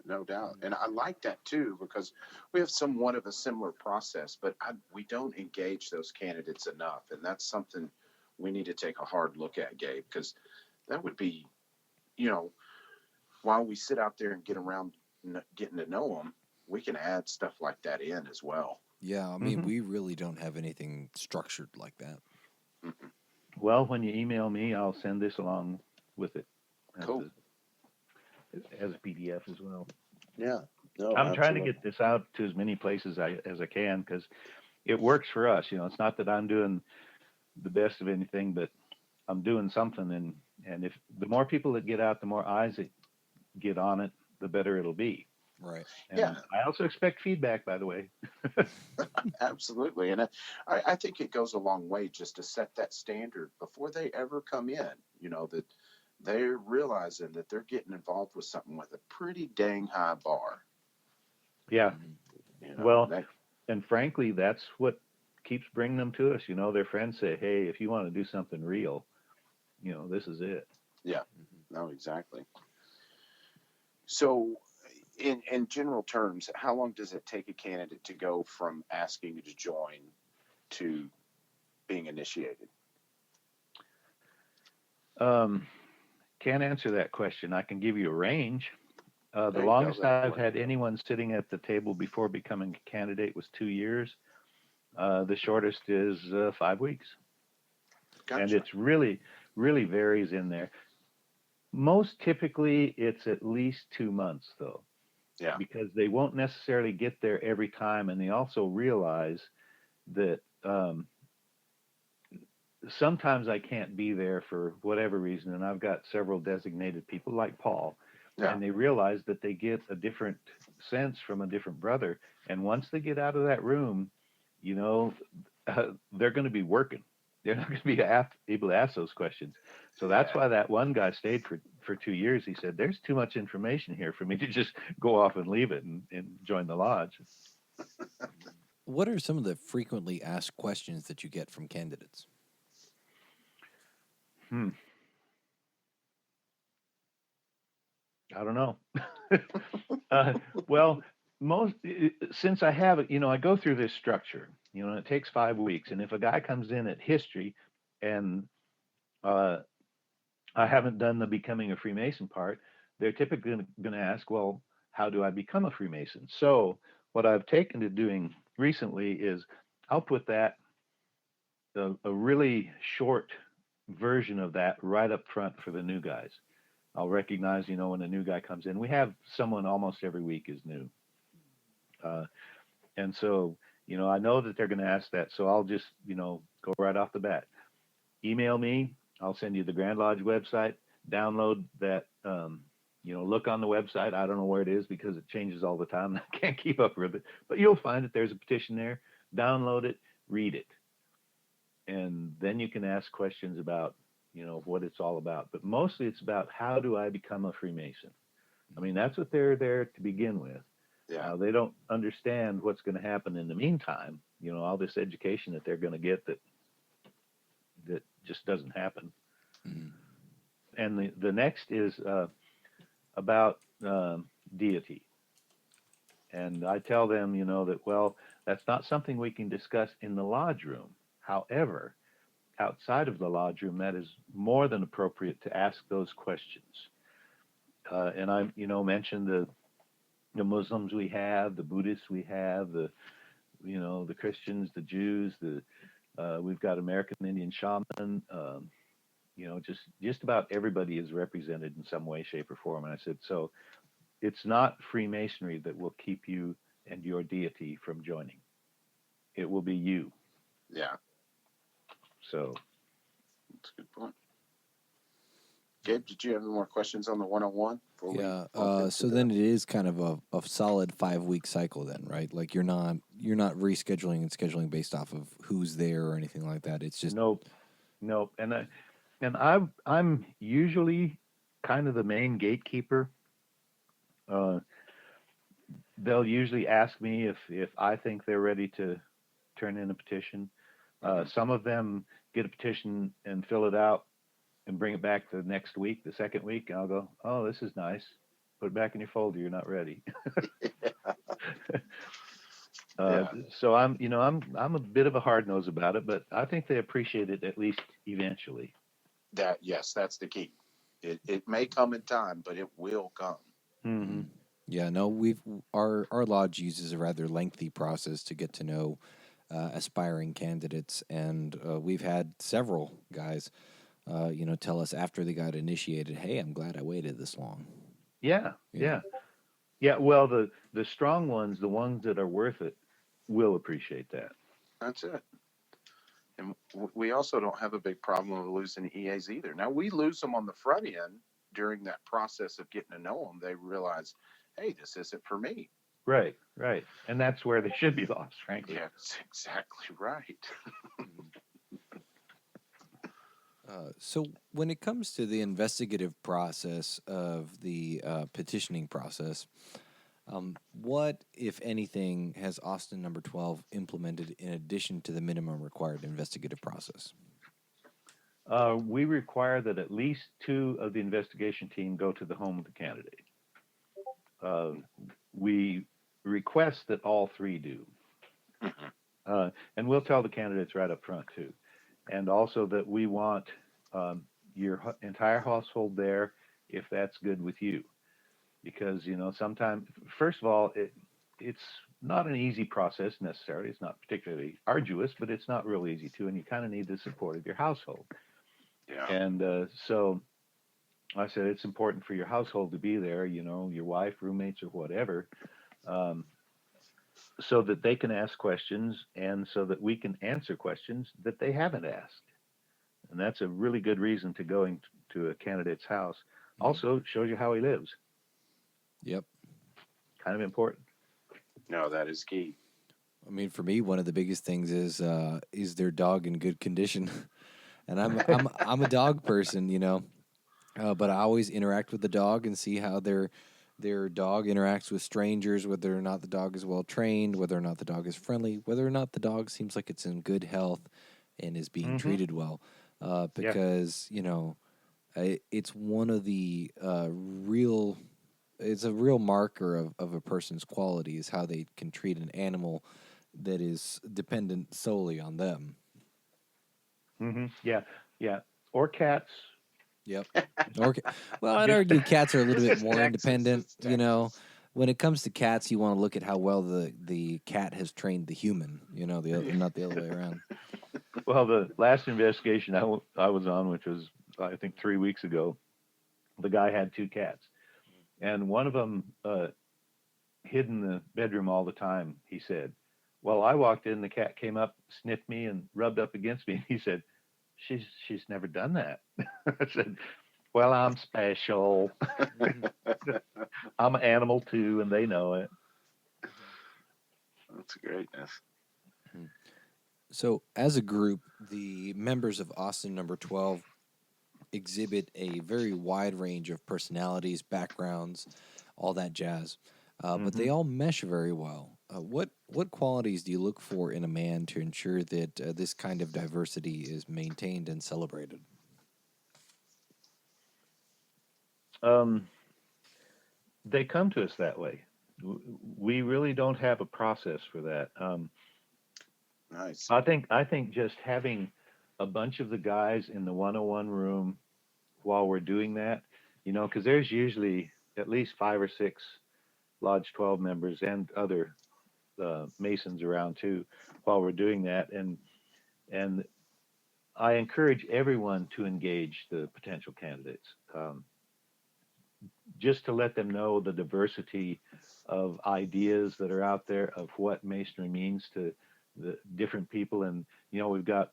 no doubt. And I like that too, because we have somewhat of a similar process, but we don't engage those candidates enough. And that's something we need to take a hard look at, Gabe, because that would be, you know, while we sit out there and get around getting to know them, we can add stuff like that in as well. Yeah, I mean, we really don't have anything structured like that. Mm-hmm. Well, when you email me, I'll send this along with it. Cool. As a PDF as well. Yeah. No, I'm trying to get this out to as many places as I can, because it works for us. You know, it's not that I'm doing the best of anything, but I'm doing something. And if the more people that get out, the more eyes that get on it, the better it'll be. Right. And I also expect feedback, by the way. Absolutely. And I think it goes a long way just to set that standard before they ever come in, you know, that they're realizing that they're getting involved with something with a pretty dang high bar. Yeah. You know, well, and frankly, that's what keeps bringing them to us. You know, their friends say, hey, if you want to do something real, you know, this is it. Yeah. No, exactly. So in general terms, how long does it take a candidate to go from asking to join to being initiated? Can't answer that question. I can give you a range. The longest I've had anyone sitting at the table before becoming a candidate was 2 years. The shortest is 5 weeks. Gotcha. And it's really, really varies in there. Most typically, it's at least 2 months, though. Yeah. Because they won't necessarily get there every time, and they also realize that sometimes I can't be there for whatever reason, and I've got several designated people like Paul, and they realize that they get a different sense from a different brother, and once they get out of that room, you know, they're going to be working. They're not going to be able to ask those questions. So that's why that one guy stayed for 2 years. He said, there's too much information here for me to just go off and leave it and join the lodge. What are some of the frequently asked questions that you get from candidates? I don't know. Well, since I have it, you know, I go through this structure, you know, and it takes 5 weeks. And if a guy comes in at history and I haven't done the becoming a Freemason part, they're typically going to ask, well, how do I become a Freemason? So what I've taken to doing recently is I'll put that, a really short version of that right up front for the new guys. I'll recognize, you know, when a new guy comes in, we have someone almost every week is new. And so, you know, I know that they're going to ask that. So I'll just, you know, go right off the bat. Email me. I'll send you the Grand Lodge website. Download that, you know, look on the website. I don't know where it is because it changes all the time. I can't keep up with it. But you'll find that there's a petition there. Download it. Read it. And then you can ask questions about, you know, what it's all about. But mostly it's about how do I become a Freemason? I mean, that's what they're there to begin with. Yeah. They don't understand what's going to happen in the meantime, you know, all this education that they're going to get that just doesn't happen. Mm-hmm. And the next is about deity. And I tell them, you know, that, well, that's not something we can discuss in the lodge room. However, outside of the lodge room, that is more than appropriate to ask those questions. And I, you know, mentioned the Muslims we have, the Buddhists we have, the, you know, the Christians, the Jews, we've got American Indian shaman, just about everybody is represented in some way, shape, or form. And I said, so it's not Freemasonry that will keep you and your deity from joining. It will be you. Yeah, So that's a good point. Gabe, did you have any more questions on the 101? Yeah. So then it is kind of a solid 5-week cycle then, right? Like you're not rescheduling and scheduling based off of who's there or anything like that. It's just nope. And I'm usually kind of the main gatekeeper. They'll usually ask me if I think they're ready to turn in a petition. Some of them get a petition and fill it out and bring it back the next week, the second week, and I'll go, oh, this is nice. Put it back in your folder. You're not ready. Yeah. So I'm a bit of a hard nose about it, but I think they appreciate it at least eventually. Yes, that's the key. It may come in time, but it will come. Mm-hmm. Yeah, no, our lodge uses a rather lengthy process to get to know aspiring candidates, and we've had several guys, tell us after they got initiated, "Hey, I'm glad I waited this long." Yeah, You know? yeah. Well, the strong ones, the ones that are worth it, will appreciate that. That's it. And we also don't have a big problem of losing EAs either. Now, we lose them on the front end during that process of getting to know them. They realize, hey, this isn't for me. Right. And that's where they should be lost, frankly. Yeah, that's exactly right. So when it comes to the investigative process of the petitioning process, what, if anything, has Austin number 12 implemented in addition to the minimum required investigative process? We require that at least 2 of the investigation team go to the home of the candidate. We request that all 3 do. And we'll tell the candidates right up front, too. And also that we want your entire household there if that's good with you. Because, sometimes, first of all, it's not an easy process necessarily. It's not particularly arduous, but it's not real easy, too. And you kind of need the support of your household. Yeah. And so I said it's important for your household to be there, your wife, roommates, or whatever, so that they can ask questions and so that we can answer questions that they haven't asked. And that's a really good reason to going to a candidate's house. Also shows you how he lives. Yep. Kind of important. No, that is key. I mean, for me, one of the biggest things is their dog in good condition? And I'm a dog person, but I always interact with the dog and see how their dog interacts with strangers, whether or not the dog is well trained, whether or not the dog is friendly, whether or not the dog seems like it's in good health and is being treated well. Because it's one of the it's a real marker of a person's quality is how they can treat an animal that is dependent solely on them. Yeah. Or cats. Yep. Well, I'd argue cats are a little bit more independent. When it comes to cats, you want to look at how well the cat has trained the human. Not the other way around. Well, the last investigation I was on, which was I think 3 weeks ago, the guy had 2 cats, and one of them hid in the bedroom all the time. He said, "Well, I walked in, the cat came up, sniffed me, and rubbed up against me." And he said, "She's never done that." I said, "Well, I'm special. I'm an animal too, and they know it." That's greatness. So, as a group, the members of Austin number 12 exhibit a very wide range of personalities, backgrounds, all that jazz. But they all mesh very well. What qualities do you look for in a man to ensure that this kind of diversity is maintained and celebrated? They come to us that way. We really don't have a process for that. Nice. I think just having a bunch of the guys in the 101 room while we're doing that, because there's usually at least 5 or 6 Lodge 12 members and other Masons around too while we're doing that, and I encourage everyone to engage the potential candidates, just to let them know the diversity of ideas that are out there of what Masonry means to the different people. And, we've got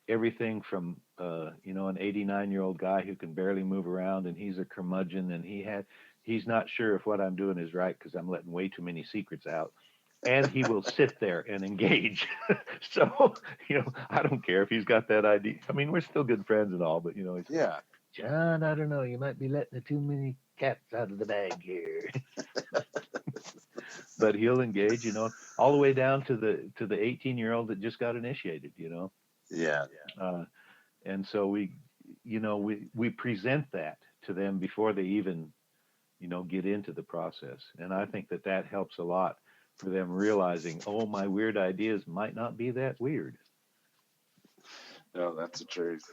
everything from, an 89-year-old guy who can barely move around and he's a curmudgeon and he's not sure if what I'm doing is right because I'm letting way too many secrets out. And he will sit there and engage. So, I don't care if he's got that idea. I mean, we're still good friends and all, but, he's Yeah. John, I don't know. You might be letting too many cats out of the bag here. But he'll engage, all the way down to the 18-year-old that just got initiated, Yeah. And so we present that to them before they even, get into the process. And I think that helps a lot for them realizing, oh, my weird ideas might not be that weird. No, that's the truth.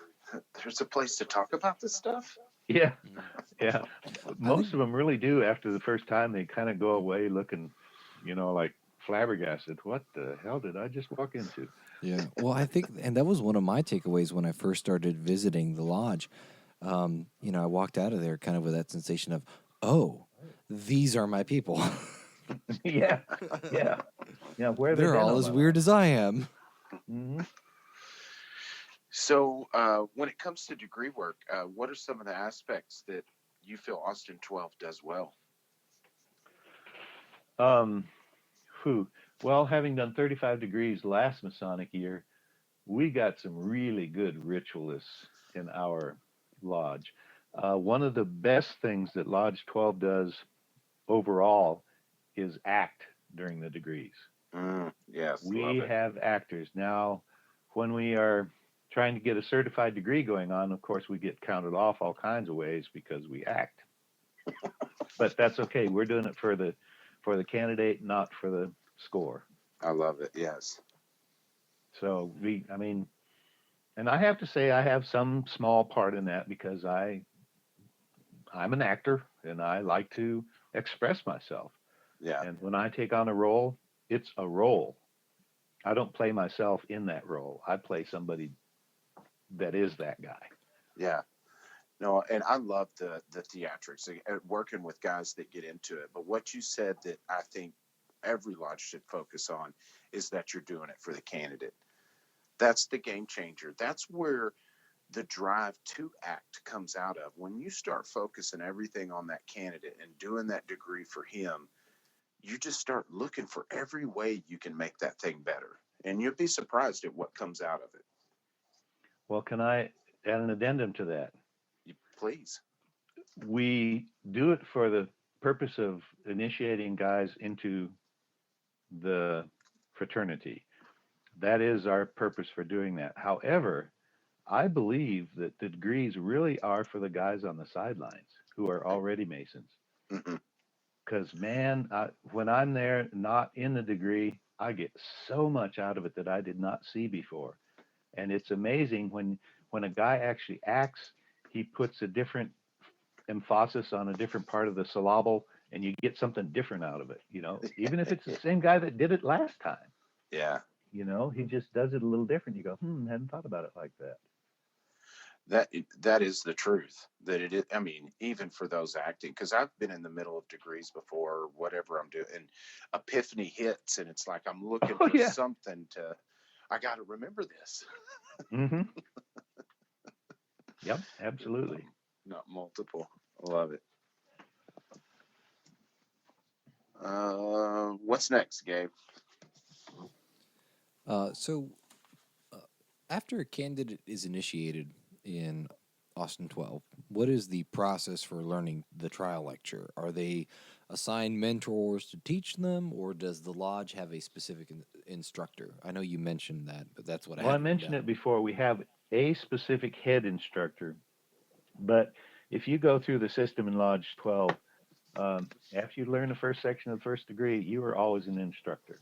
There's a place to talk about this stuff. Yeah. Yeah. Most of them really do. After the first time, they kind of go away looking, like flabbergasted. What the hell did I just walk into? Yeah. Well, I think, and that was one of my takeaways when I first started visiting the lodge. I walked out of there kind of with that sensation of, oh, these are my people. Yeah. Yeah. Yeah. Where they're all as weird as I am. Mm-hmm. So when it comes to degree work, what are some of the aspects that you feel Austin 12 does well? Well, having done 35 degrees last Masonic year, we got some really good ritualists in our lodge. One of the best things that Lodge 12 does overall is act during the degrees. Yes, we have actors. Now, when we are trying to get a certified degree going on, of course, we get counted off all kinds of ways because we act. But that's okay. We're doing it for the candidate, not for the score. I love it. Yes. So and I have to say I have some small part in that because I'm an actor and I like to express myself. Yeah. And when I take on a role, it's a role. I don't play myself in that role. I play somebody that is that guy. Yeah. No, and I love the theatrics, working with guys that get into it. But what you said that I think every lodge should focus on is that you're doing it for the candidate. That's the game changer. That's where the drive to act comes out of. When you start focusing everything on that candidate and doing that degree for him, you just start looking for every way you can make that thing better. And you'll be surprised at what comes out of it. Well, can I add an addendum to that? Please. We do it for the purpose of initiating guys into the fraternity. That is our purpose for doing that. However, I believe that the degrees really are for the guys on the sidelines who are already Masons. Because, man, when I'm there, not in the degree, I get so much out of it that I did not see before. And it's amazing when a guy actually acts, he puts a different emphasis on a different part of the syllable, and you get something different out of it, even if it's the same guy that did it last time. Yeah. He just does it a little different. You go, hadn't thought about it like that. That is the truth. That it is. I mean, even for those acting, because I've been in the middle of degrees before, or whatever I'm doing, and epiphany hits, and it's like I'm looking for something to. I got to remember this. Mm-hmm. Yep, absolutely. Not multiple. I love it. What's next, Gabe? So after a candidate is initiated in Austin 12, what is the process for learning the trial lecture? Are they assigned mentors to teach them, or does the lodge have a specific instructor? I know you mentioned that, but that's what I mentioned it before. We have a specific head instructor, but if you go through the system in Lodge 12, after you learn the first section of the first degree, you are always an instructor.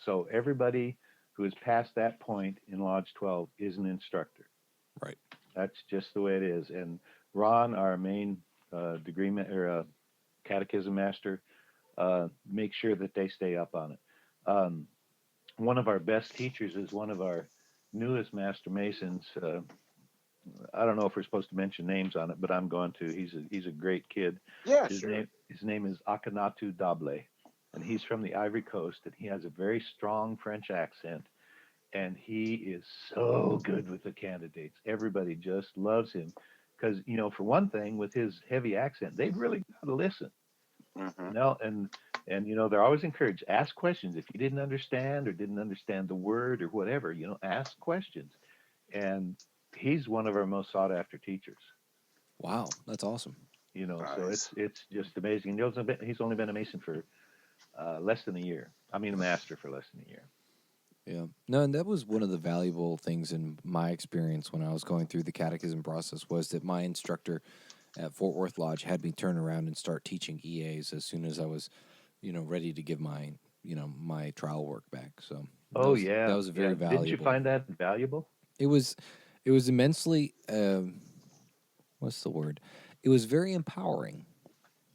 So everybody who is past that point in Lodge 12 is an instructor. Right. That's just the way it is. And Ron, our main catechism master, makes sure that they stay up on it. One of our best teachers is one of our newest Master Masons. I don't know if we're supposed to mention names on it, but I'm going to. He's a great kid. Yeah, His sure. name is Akhenaten Dable, and he's from the Ivory Coast, and he has a very strong French accent, and he is so good with the candidates. Everybody just loves him because, for one thing, with his heavy accent, they've really got to listen. Hmm. And they're always encouraged, ask questions. If you didn't understand or didn't understand the word or whatever, ask questions. And he's one of our most sought after teachers. Wow, that's awesome. So Nice. it's just amazing. He's only been a Mason for less than a year. I mean, a master for less than a year. Yeah. No, and that was one of the valuable things in my experience when I was going through the catechism process was that my instructor at Fort Worth Lodge had me turn around and start teaching EAs as soon as I was, ready to give my trial work back. So Oh that yeah, was very yeah. Didn't you valuable. find that valuable? It was immensely what's the word? It was very empowering.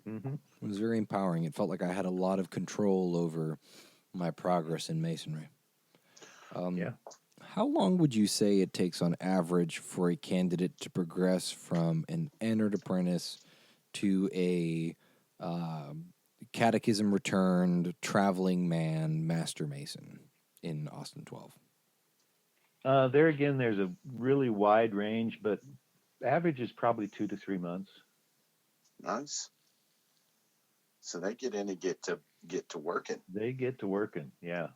Mm-hmm. It was very empowering. It felt like I had a lot of control over my progress in Masonry. Yeah. How long would you say it takes on average for a candidate to progress from an entered apprentice to a catechism returned traveling man master mason in Austin 12? There again, there's a really wide range, but average is probably 2 to 3 months. Nice. So they get in and get to working. They get to working. Yeah,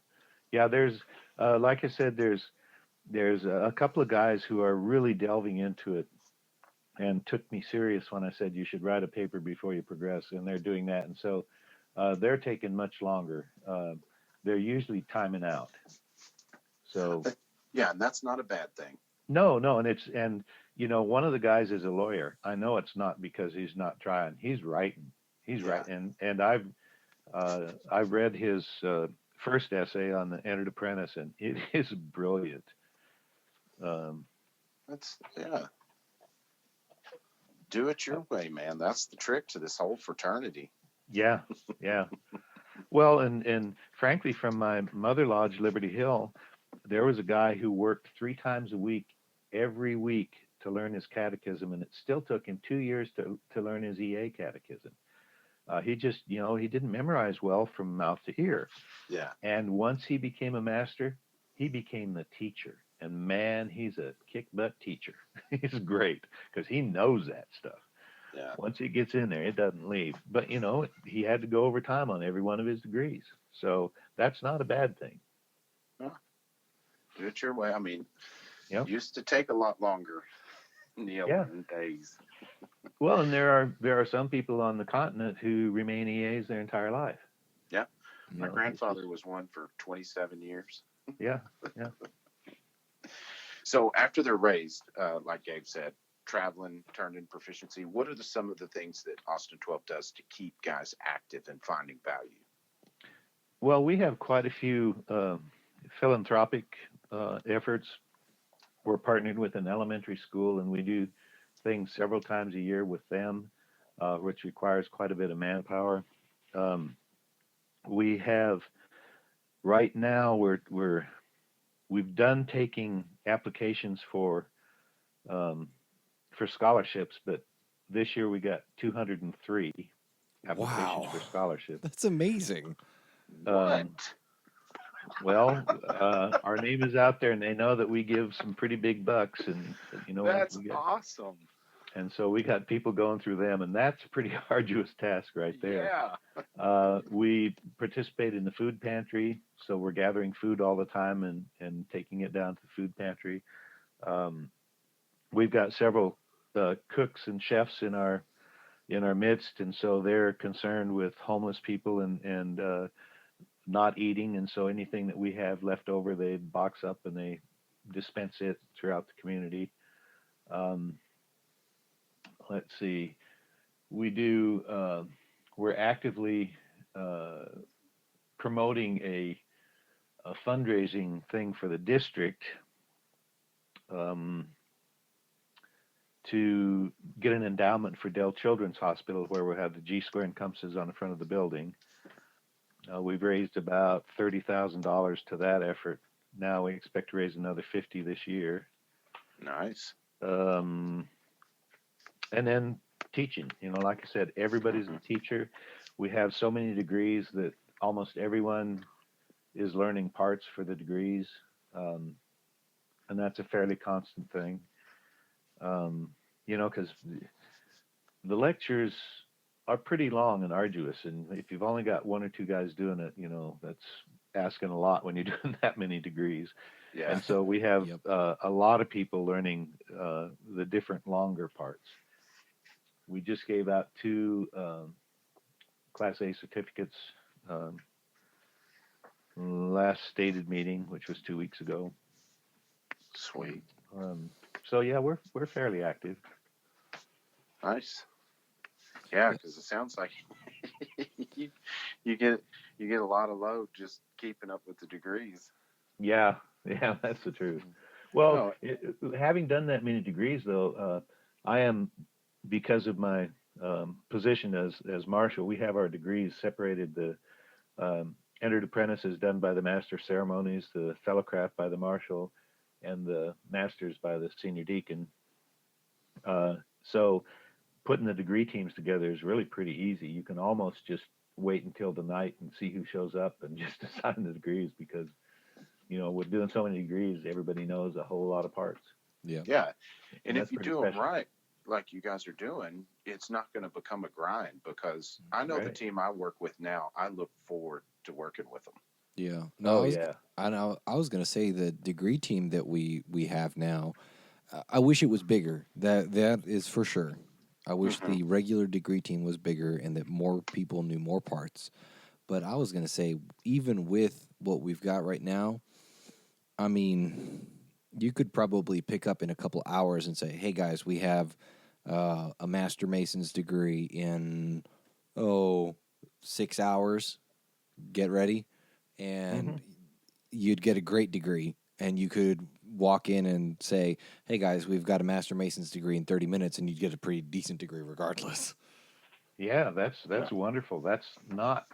yeah. There's, like I said, there's a couple of guys who are really delving into it and took me serious when I said you should write a paper before you progress, and they're doing that, and so they're taking much longer. They're usually timing out. So Yeah, and that's not a bad thing. no, and one of the guys is a lawyer. I know it's not because he's not trying. He's writing. He's Yeah. right, and I've read his first essay on the entered apprentice, and it is brilliant. Um, Yeah. Do it your way, man. That's the trick to this whole fraternity. yeah, yeah. Well, and frankly, from my mother lodge, Liberty Hill, there was a guy who worked 3 times a week, every week, to learn his catechism, and it still took him 2 years to learn his EA catechism. He just, he didn't memorize well from mouth to ear. Yeah. And once he became a master, he became the teacher. And man, he's a kick butt teacher. He's great because he knows that stuff. Yeah. Once he gets in there, it doesn't leave. But he had to go over time on every one of his degrees, so that's not a bad thing. Do it your way. I mean, Yep. used to take a lot longer in the Yeah. olden days. Well, and there are some people on the continent who remain EAs their entire life. Yeah. My No, grandfather was one for 27 years. Yeah, yeah. So after they're raised, like Gabe said, traveling, turned in proficiency, what are some of the things that Austin 12 does to keep guys active and finding value? Well, we have quite a few philanthropic efforts. We're partnered with an elementary school, and we do things several times a year with them, which requires quite a bit of manpower. We have right now we've done taking applications for scholarships, but this year we got 203 applications wow, for scholarship. that's amazing. What? Well, our name is out there, and they know that we give some pretty big bucks, and That's awesome. And so we got people going through them, and that's a pretty arduous task right there. Yeah. We participate in the food pantry, so we're gathering food all the time and taking it down to the food pantry. We've got several cooks and chefs in our midst, and so they're concerned with homeless people and not eating, and so anything that we have left over, they box up and they dispense it throughout the community. Let's see, we're actively promoting a fundraising thing for the district to get an endowment for Dell Children's Hospital, where we have the G square and compasses on the front of the building. We've raised about $30,000 to that effort now we expect to raise another 50 this year. Nice. And then teaching, like I said, everybody's a teacher. We have so many degrees that almost everyone is learning parts for the degrees. And that's a fairly constant thing. Because the lectures are pretty long and arduous. And if you've only got one or two guys doing it, that's asking a lot when you're doing that many degrees. Yeah. And so we have Yep. a lot of people learning the different longer parts. We just gave out 2 Class A certificates last stated meeting, which was 2 weeks ago. Sweet. So yeah, we're fairly active. Nice. Yeah, because it sounds like you get a lot of load just keeping up with the degrees. Yeah, that's the truth. Well, Oh, having done that many degrees, though, I am, because of my position as marshal, we have our degrees separated. The entered apprentice is done by the master of ceremonies, the fellowcraft by the marshal, and the masters by the senior deacon. So putting the degree teams together is really pretty easy. You can almost just wait until the night and see who shows up and just assign the degrees, because with doing so many degrees, everybody knows a whole lot of parts. Yeah. yeah. And if that's you pretty do them special. right, like you guys are doing, it's not going to become a grind, because I know the Right. team I work with now, I look forward to working with them. Yeah. No, Yeah. I was gonna say the degree team that we have now. I wish it was bigger. That is for sure. I wish Mm-hmm. the regular degree team was bigger and that more people knew more parts. But I was gonna say, even with what we've got right now, I mean, you could probably pick up in a couple hours and say, "Hey guys, we have a Master Mason's degree in 6 hours. Get ready," Mm-hmm. and you'd get a great degree, and you could walk in and say, "Hey guys, we've got a Master Mason's degree in 30 minutes," and you'd get a pretty decent degree regardless. Yeah, Yeah. that's wonderful. That's not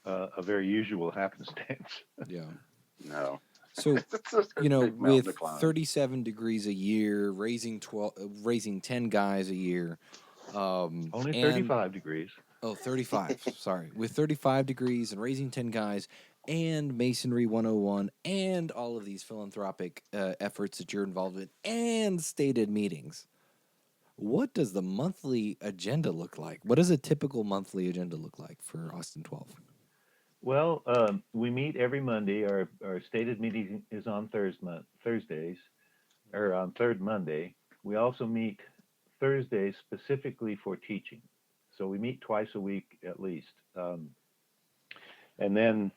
a very usual happenstance. Yeah. No. So, It's a big mountain to with climb. 37 degrees a year, raising 10 guys a year, Only and 35 degrees. 35, sorry, with 35 degrees and raising 10 guys and Masonry 101 and all of these philanthropic efforts that you're involved in and stated meetings. What does the monthly agenda look like? What does a typical monthly agenda look like for Austin 12? Well, we meet every Monday. Our stated meeting is on Thursdays, or on third Monday. We also meet Thursdays specifically for teaching. So we meet twice a week at least. And then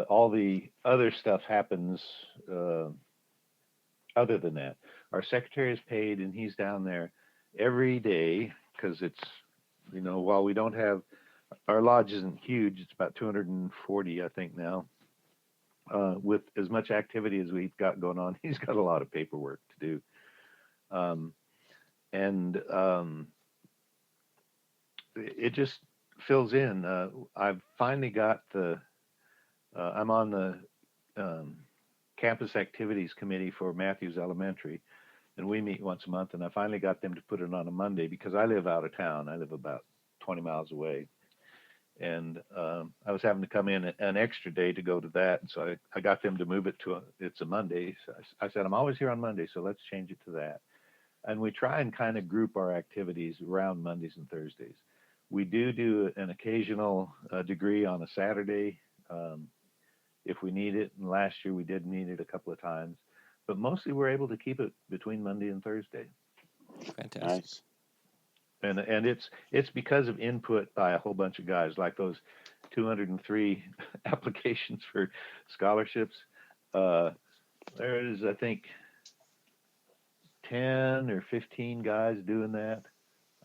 all the other stuff happens other than that. Our secretary is paid, and he's down there every day, because it's, while we don't have, our lodge isn't huge, it's about 240, I think, now. With as much activity as we've got going on, he's got a lot of paperwork to do. And it just fills in. I've finally got I'm on the campus activities committee for Matthews Elementary, and we meet once a month. And I finally got them to put it on a Monday, because I live out of town. I live about 20 miles away, and I was having to come in an extra day to go to that. And so I got them to move it to it's a Monday. So I said, I'm always here on Monday, so let's change it to that. And we try and kind of group our activities around Mondays and Thursdays. We do an occasional degree on a Saturday if we need it. And last year we did need it a couple of times, but mostly we're able to keep it between Monday and Thursday. Fantastic. Nice. And it's because of input by a whole bunch of guys, like those 203 applications for scholarships. There is, I think, 10 or 15 guys doing that.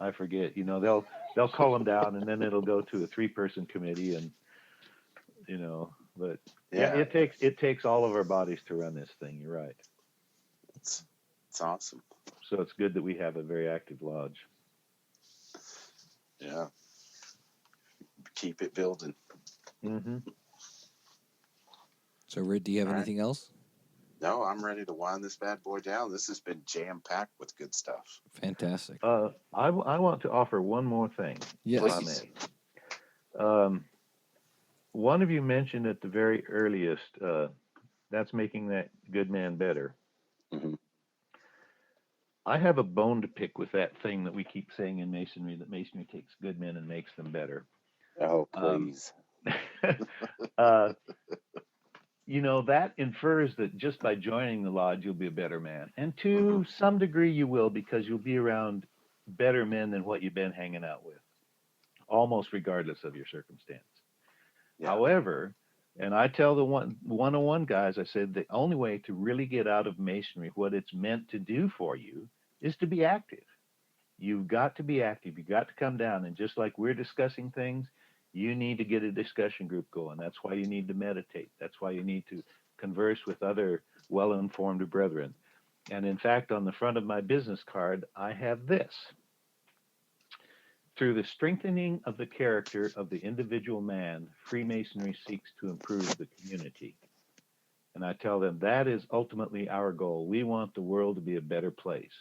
I forget. They'll call them down, and then it'll go to a 3-person committee, and but yeah, it takes all of our bodies to run this thing. You're right. It's awesome. So it's good that we have a very active lodge. Yeah. Keep it building. Mm-hmm. So, Rhit, do you have anything else? No, I'm ready to wind this bad boy down. This has been jam-packed with good stuff. Fantastic. I want to offer one more thing, Yes. if I Please. may. One of you mentioned at the very earliest, that's making that good man better. Mhm. I have a bone to pick with that thing that we keep saying in Masonry, that Masonry takes good men and makes them better. Oh, please. That infers that just by joining the lodge, you'll be a better man. And to some degree, you will, because you'll be around better men than what you've been hanging out with, almost regardless of your circumstance. Yeah. However, and I tell the one-on-one guys, I said the only way to really get out of Masonry what it's meant to do for you is to be active. You've got to be active. You've got to come down. And just like we're discussing things, you need to get a discussion group going. That's why you need to meditate. That's why you need to converse with other well-informed brethren. And in fact, on the front of my business card, I have this. Through the strengthening of the character of the individual man, Freemasonry seeks to improve the community. And I tell them that is ultimately our goal. We want the world to be a better place.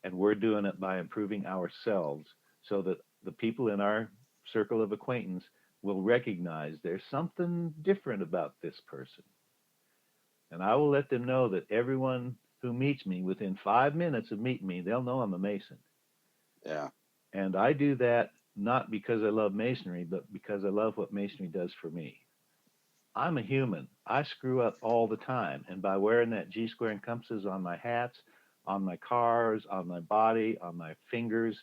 And we're doing it by improving ourselves so that the people in our circle of acquaintance will recognize there's something different about this person. And I will let them know that everyone who meets me, within 5 minutes of meeting me, they'll know I'm a Mason. Yeah. And I do that not because I love Masonry, but because I love what Masonry does for me. I'm a human. I screw up all the time. And by wearing that G-square and compasses on my hats, on my cars, on my body, on my fingers,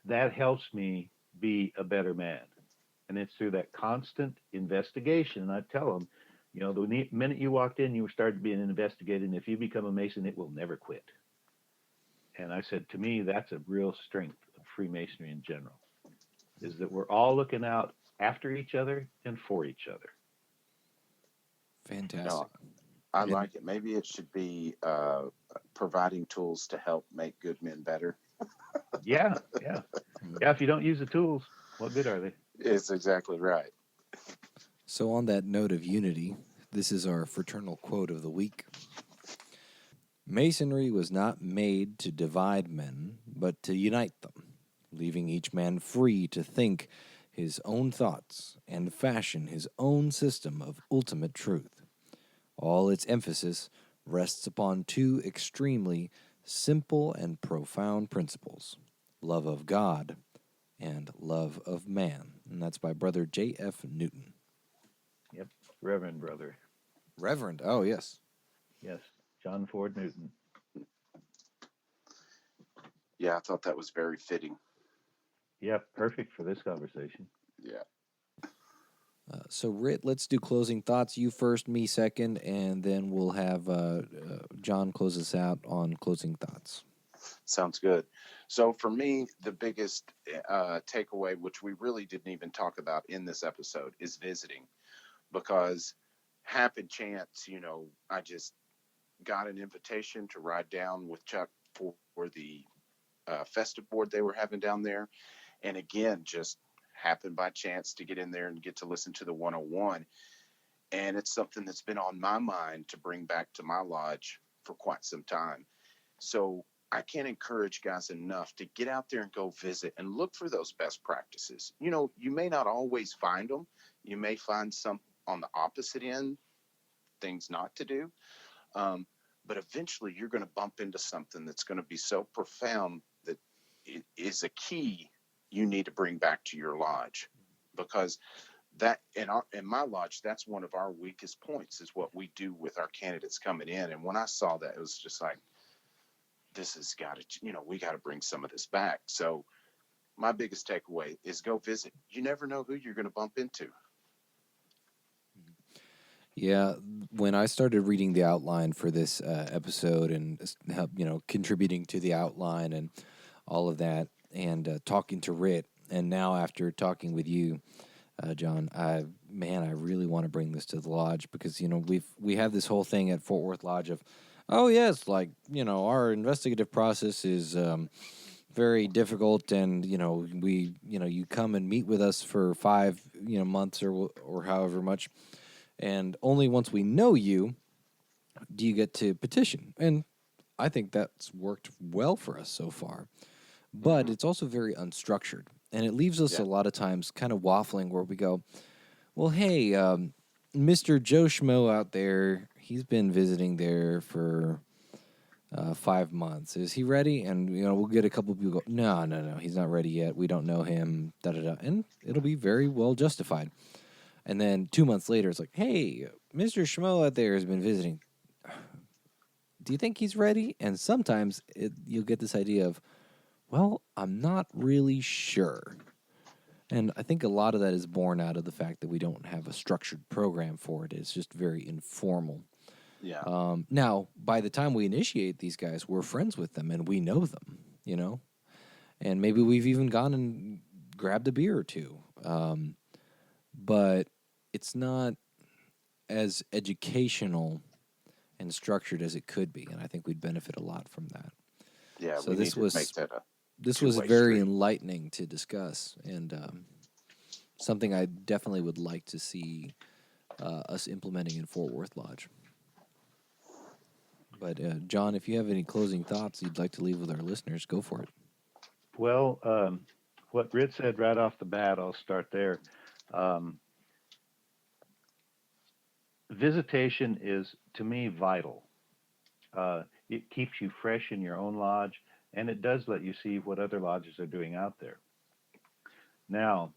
that helps me be a better man. And it's through that constant investigation. And I tell them, the minute you walked in, you started being investigated. And if you become a Mason, it will never quit. And I said, to me, that's a real strength of Freemasonry in general, is that we're all looking out after each other and for each other. Fantastic. No, I like it. Maybe it should be providing tools to help make good men better. Yeah. If you don't use the tools, what good are they? It's exactly right. So on that note of unity, this is our fraternal quote of the week. Masonry was not made to divide men, but to unite them, leaving each man free to think his own thoughts and fashion his own system of ultimate truth. All its emphasis rests upon two extremely simple and profound principles: love of God and love of man. And that's by Brother J.F. Newton. Yep. Reverend brother. Reverend, oh yes. Yes. John Ford Newton. Yeah, I thought that was very fitting. Yeah, perfect for this conversation. Yeah. So, Rhit, let's do closing thoughts. You first, me second, and then we'll have John close us out on closing thoughts. Sounds good. So for me, the biggest takeaway, which we really didn't even talk about in this episode, is visiting. Because happen chance, I just got an invitation to ride down with Chuck for the festive board they were having down there. And again, just happened by chance to get in there and get to listen to the 101. And it's something that's been on my mind to bring back to my lodge for quite some time. So I can't encourage guys enough to get out there and go visit and look for those best practices. You may not always find them. You may find some on the opposite end, things not to do. But eventually you're going to bump into something that's going to be so profound that it is a key you need to bring back to your lodge, because that in my lodge, that's one of our weakest points, is what we do with our candidates coming in. And when I saw that, it was just like, this has got to, we got to bring some of this back. So my biggest takeaway is go visit. You never know who you're going to bump into. Yeah, when I started reading the outline for this episode and contributing to the outline and all of that, and talking to Rhit, and now after talking with you, John, I really want to bring this to the lodge, because we have this whole thing at Fort Worth Lodge of, oh yes, our investigative process is very difficult, and you come and meet with us for 5 months or however much. And only once we know you do you get to petition? And I think that's worked well for us so far. But Mhm. it's also very unstructured. And it leaves us Yeah. a lot of times kind of waffling where we go, well, hey, Mr. Joe Schmo out there, he's been visiting there for 5 months. Is he ready? And we'll get a couple of people go, no, he's not ready yet. We don't know him. Da da da, and it'll be very well justified. And then 2 months later, it's like, hey, Mr. Schmo out there has been visiting. Do you think he's ready? And sometimes you'll get this idea of, well, I'm not really sure. And I think a lot of that is born out of the fact that we don't have a structured program for it. It's just very informal. Yeah. Now, by the time we initiate these guys, we're friends with them and we know them, and maybe we've even gone and grabbed a beer or two. But it's not as educational and structured as it could be, and I think we'd benefit a lot from that. Yeah. So We need to make that a this was two-way very street. enlightening to discuss, and something I definitely would like to see us implementing in Fort Worth Lodge. But John, if you have any closing thoughts you'd like to leave with our listeners, go for it. Well, what Rhit said right off the bat, I'll start there. Um, Visitation is, to me, vital. It keeps you fresh in your own lodge, and it does let you see what other lodges are doing out there. Now,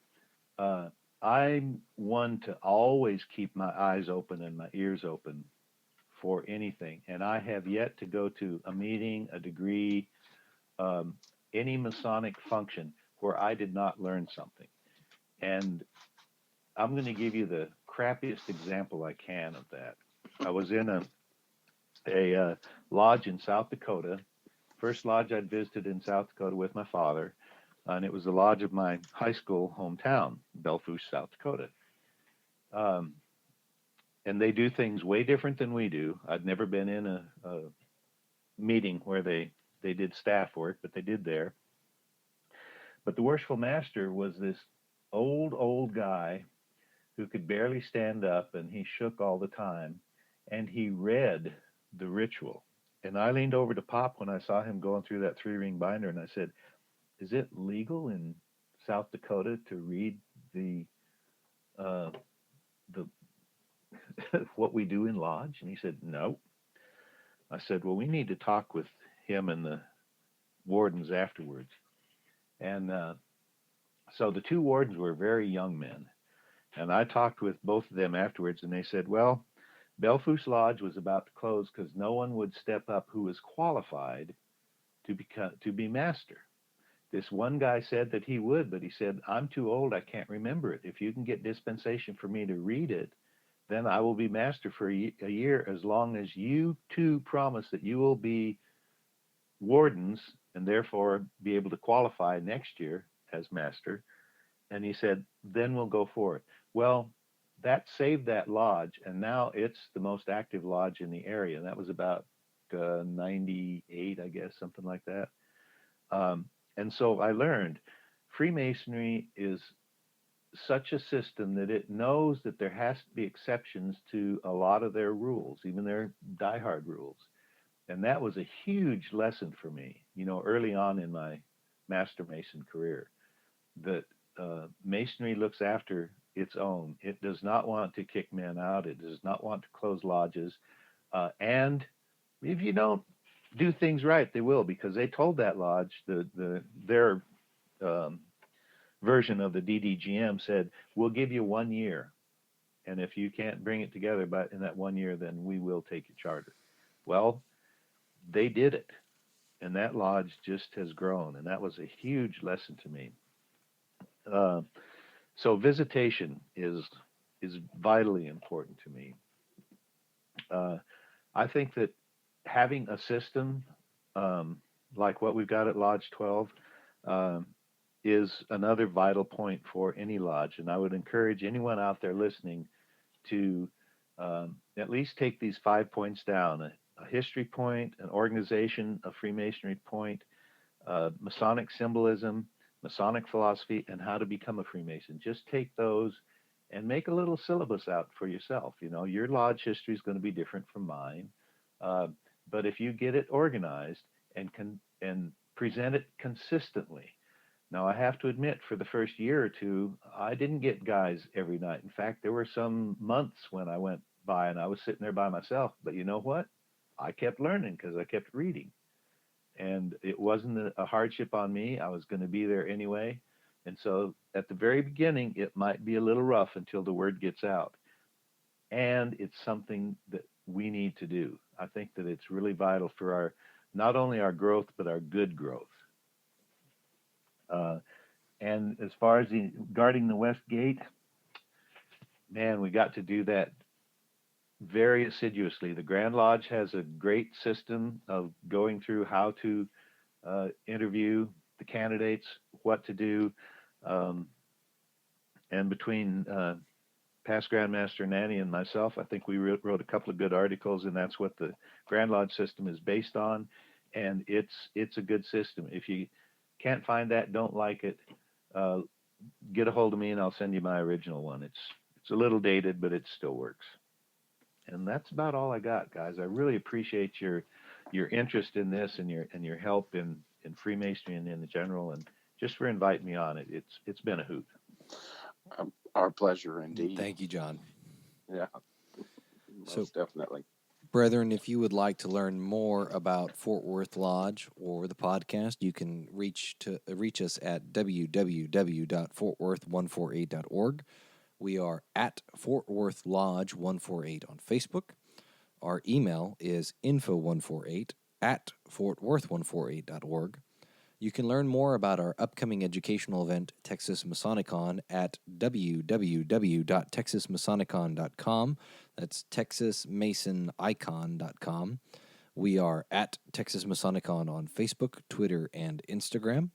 I'm one to always keep my eyes open and my ears open for anything, and I have yet to go to a meeting, a degree, any Masonic function where I did not learn something. And I'm going to give you the crappiest example I can of that. I was in a lodge in South Dakota, first lodge I'd visited in South Dakota with my father, and it was the lodge of my high school hometown, Belfouche, South Dakota. Um, and they do things way different than we do. I'd never been in a meeting where they did staff work, but they did there. But the worshipful master was this old guy who could barely stand up, and he shook all the time, and he read the ritual. And I leaned over to Pop when I saw him going through that 3-ring binder, and I said, "Is it legal in South Dakota to read uh, the what we do in lodge?" And he said, "No." I said, "Well, we need to talk with him and the wardens afterwards." And so the two wardens were very young men, and I talked with both of them afterwards, and they said, "Well, Belfouche Lodge was about to close because no one would step up who was qualified to be master. This one guy said that he would, but he said, 'I'm too old, I can't remember it. If you can get dispensation for me to read it, then I will be master for a year, as long as you two promise that you will be wardens and therefore be able to qualify next year as master.' And he said, 'Then we'll go for it.' Well, that saved that lodge, and now it's the most active lodge in the area. And that was about 98, I guess, something like that. And so I learned Freemasonry is such a system that it knows that there has to be exceptions to a lot of their rules, even their diehard rules. And that was a huge lesson for me, early on in my Master Mason career, that Masonry looks after its own. It does not want to kick men out. It does not want to close lodges. And if you don't do things right, they will, because they told that lodge, their um, version of the DDGM said, "We'll give you 1 year. And if you can't bring it together in that 1 year, then we will take your charter." Well, they did it. And that lodge just has grown. And that was a huge lesson to me. Uh, so visitation is vitally important to me. I think that having a system like what we've got at Lodge 12 um, is another vital point for any lodge. And I would encourage anyone out there listening to at least take these 5 points down: a history point, an organization, a Freemasonry point, Masonic symbolism, Masonic philosophy, and how to become a Freemason. Just take those and make a little syllabus out for yourself. Your lodge history is going to be different from mine. But if you get it organized and present it consistently. Now, I have to admit, for the first year or two, I didn't get guys every night. In fact, there were some months when I went by and I was sitting there by myself. But you know what? I kept learning because I kept reading. And it wasn't a hardship on me. I was going to be there anyway. And so at the very beginning, it might be a little rough until the word gets out. And it's something that we need to do. I think that it's really vital for our, not only our growth, but our good growth. And as far as guarding the West Gate, man, we got to do that very assiduously. The Grand Lodge has a great system of going through how to interview the candidates, what to do. And between past Grandmaster Nanny and myself, I think we wrote a couple of good articles, and that's what the Grand Lodge system is based on. And it's a good system. If you can't find that, don't like it, get a hold of me and I'll send you my original one. It's a little dated, but it still works. And that's about all I got, guys. I really appreciate your interest in this and your help in Freemasonry and in general, and just for inviting me on it. It's been a hoot. Our pleasure indeed. Thank you, John. Yeah, most definitely. Brethren, if you would like to learn more about Fort Worth Lodge or the podcast, you can reach us at www.fortworth148.org. We are at Fort Worth Lodge 148 on Facebook. Our email is info148@fortworth148.org. You can learn more about our upcoming educational event, Texas MasoniCon, at www.texasmasonicon.com. That's texasmasonicon.com. We are at Texas MasoniCon on Facebook, Twitter, and Instagram.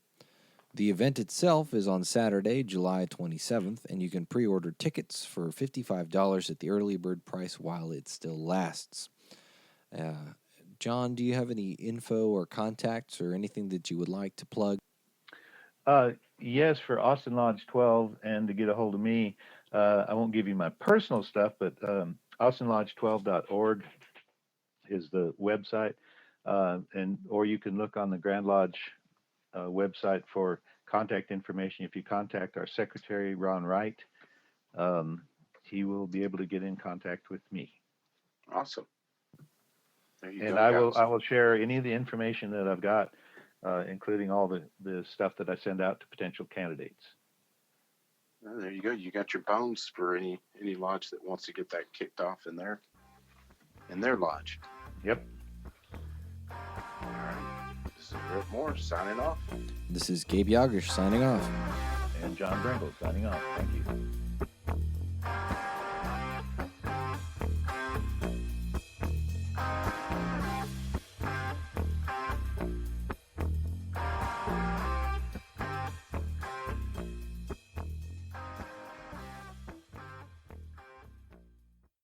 The event itself is on Saturday, July 27th, and you can pre-order tickets for $55 at the early bird price while it still lasts. John, do you have any info or contacts or anything that you would like to plug? Yes, for Austin Lodge 12, and to get a hold of me, I won't give you my personal stuff, but austinlodge12.org is the website, or you can look on the Grand Lodge website for contact information. If you contact our secretary, Ron Wright, he will be able to get in contact with me. Awesome. There you and go, I will share any of the information that I've got, including all the stuff that I send out to potential candidates. Well, there you go. You got your bones for any lodge that wants to get that kicked off in their lodge. Yep. All right. This is Rhit Moore signing off. This is Gabe Jagush signing off. And John Brengle signing off. Thank you.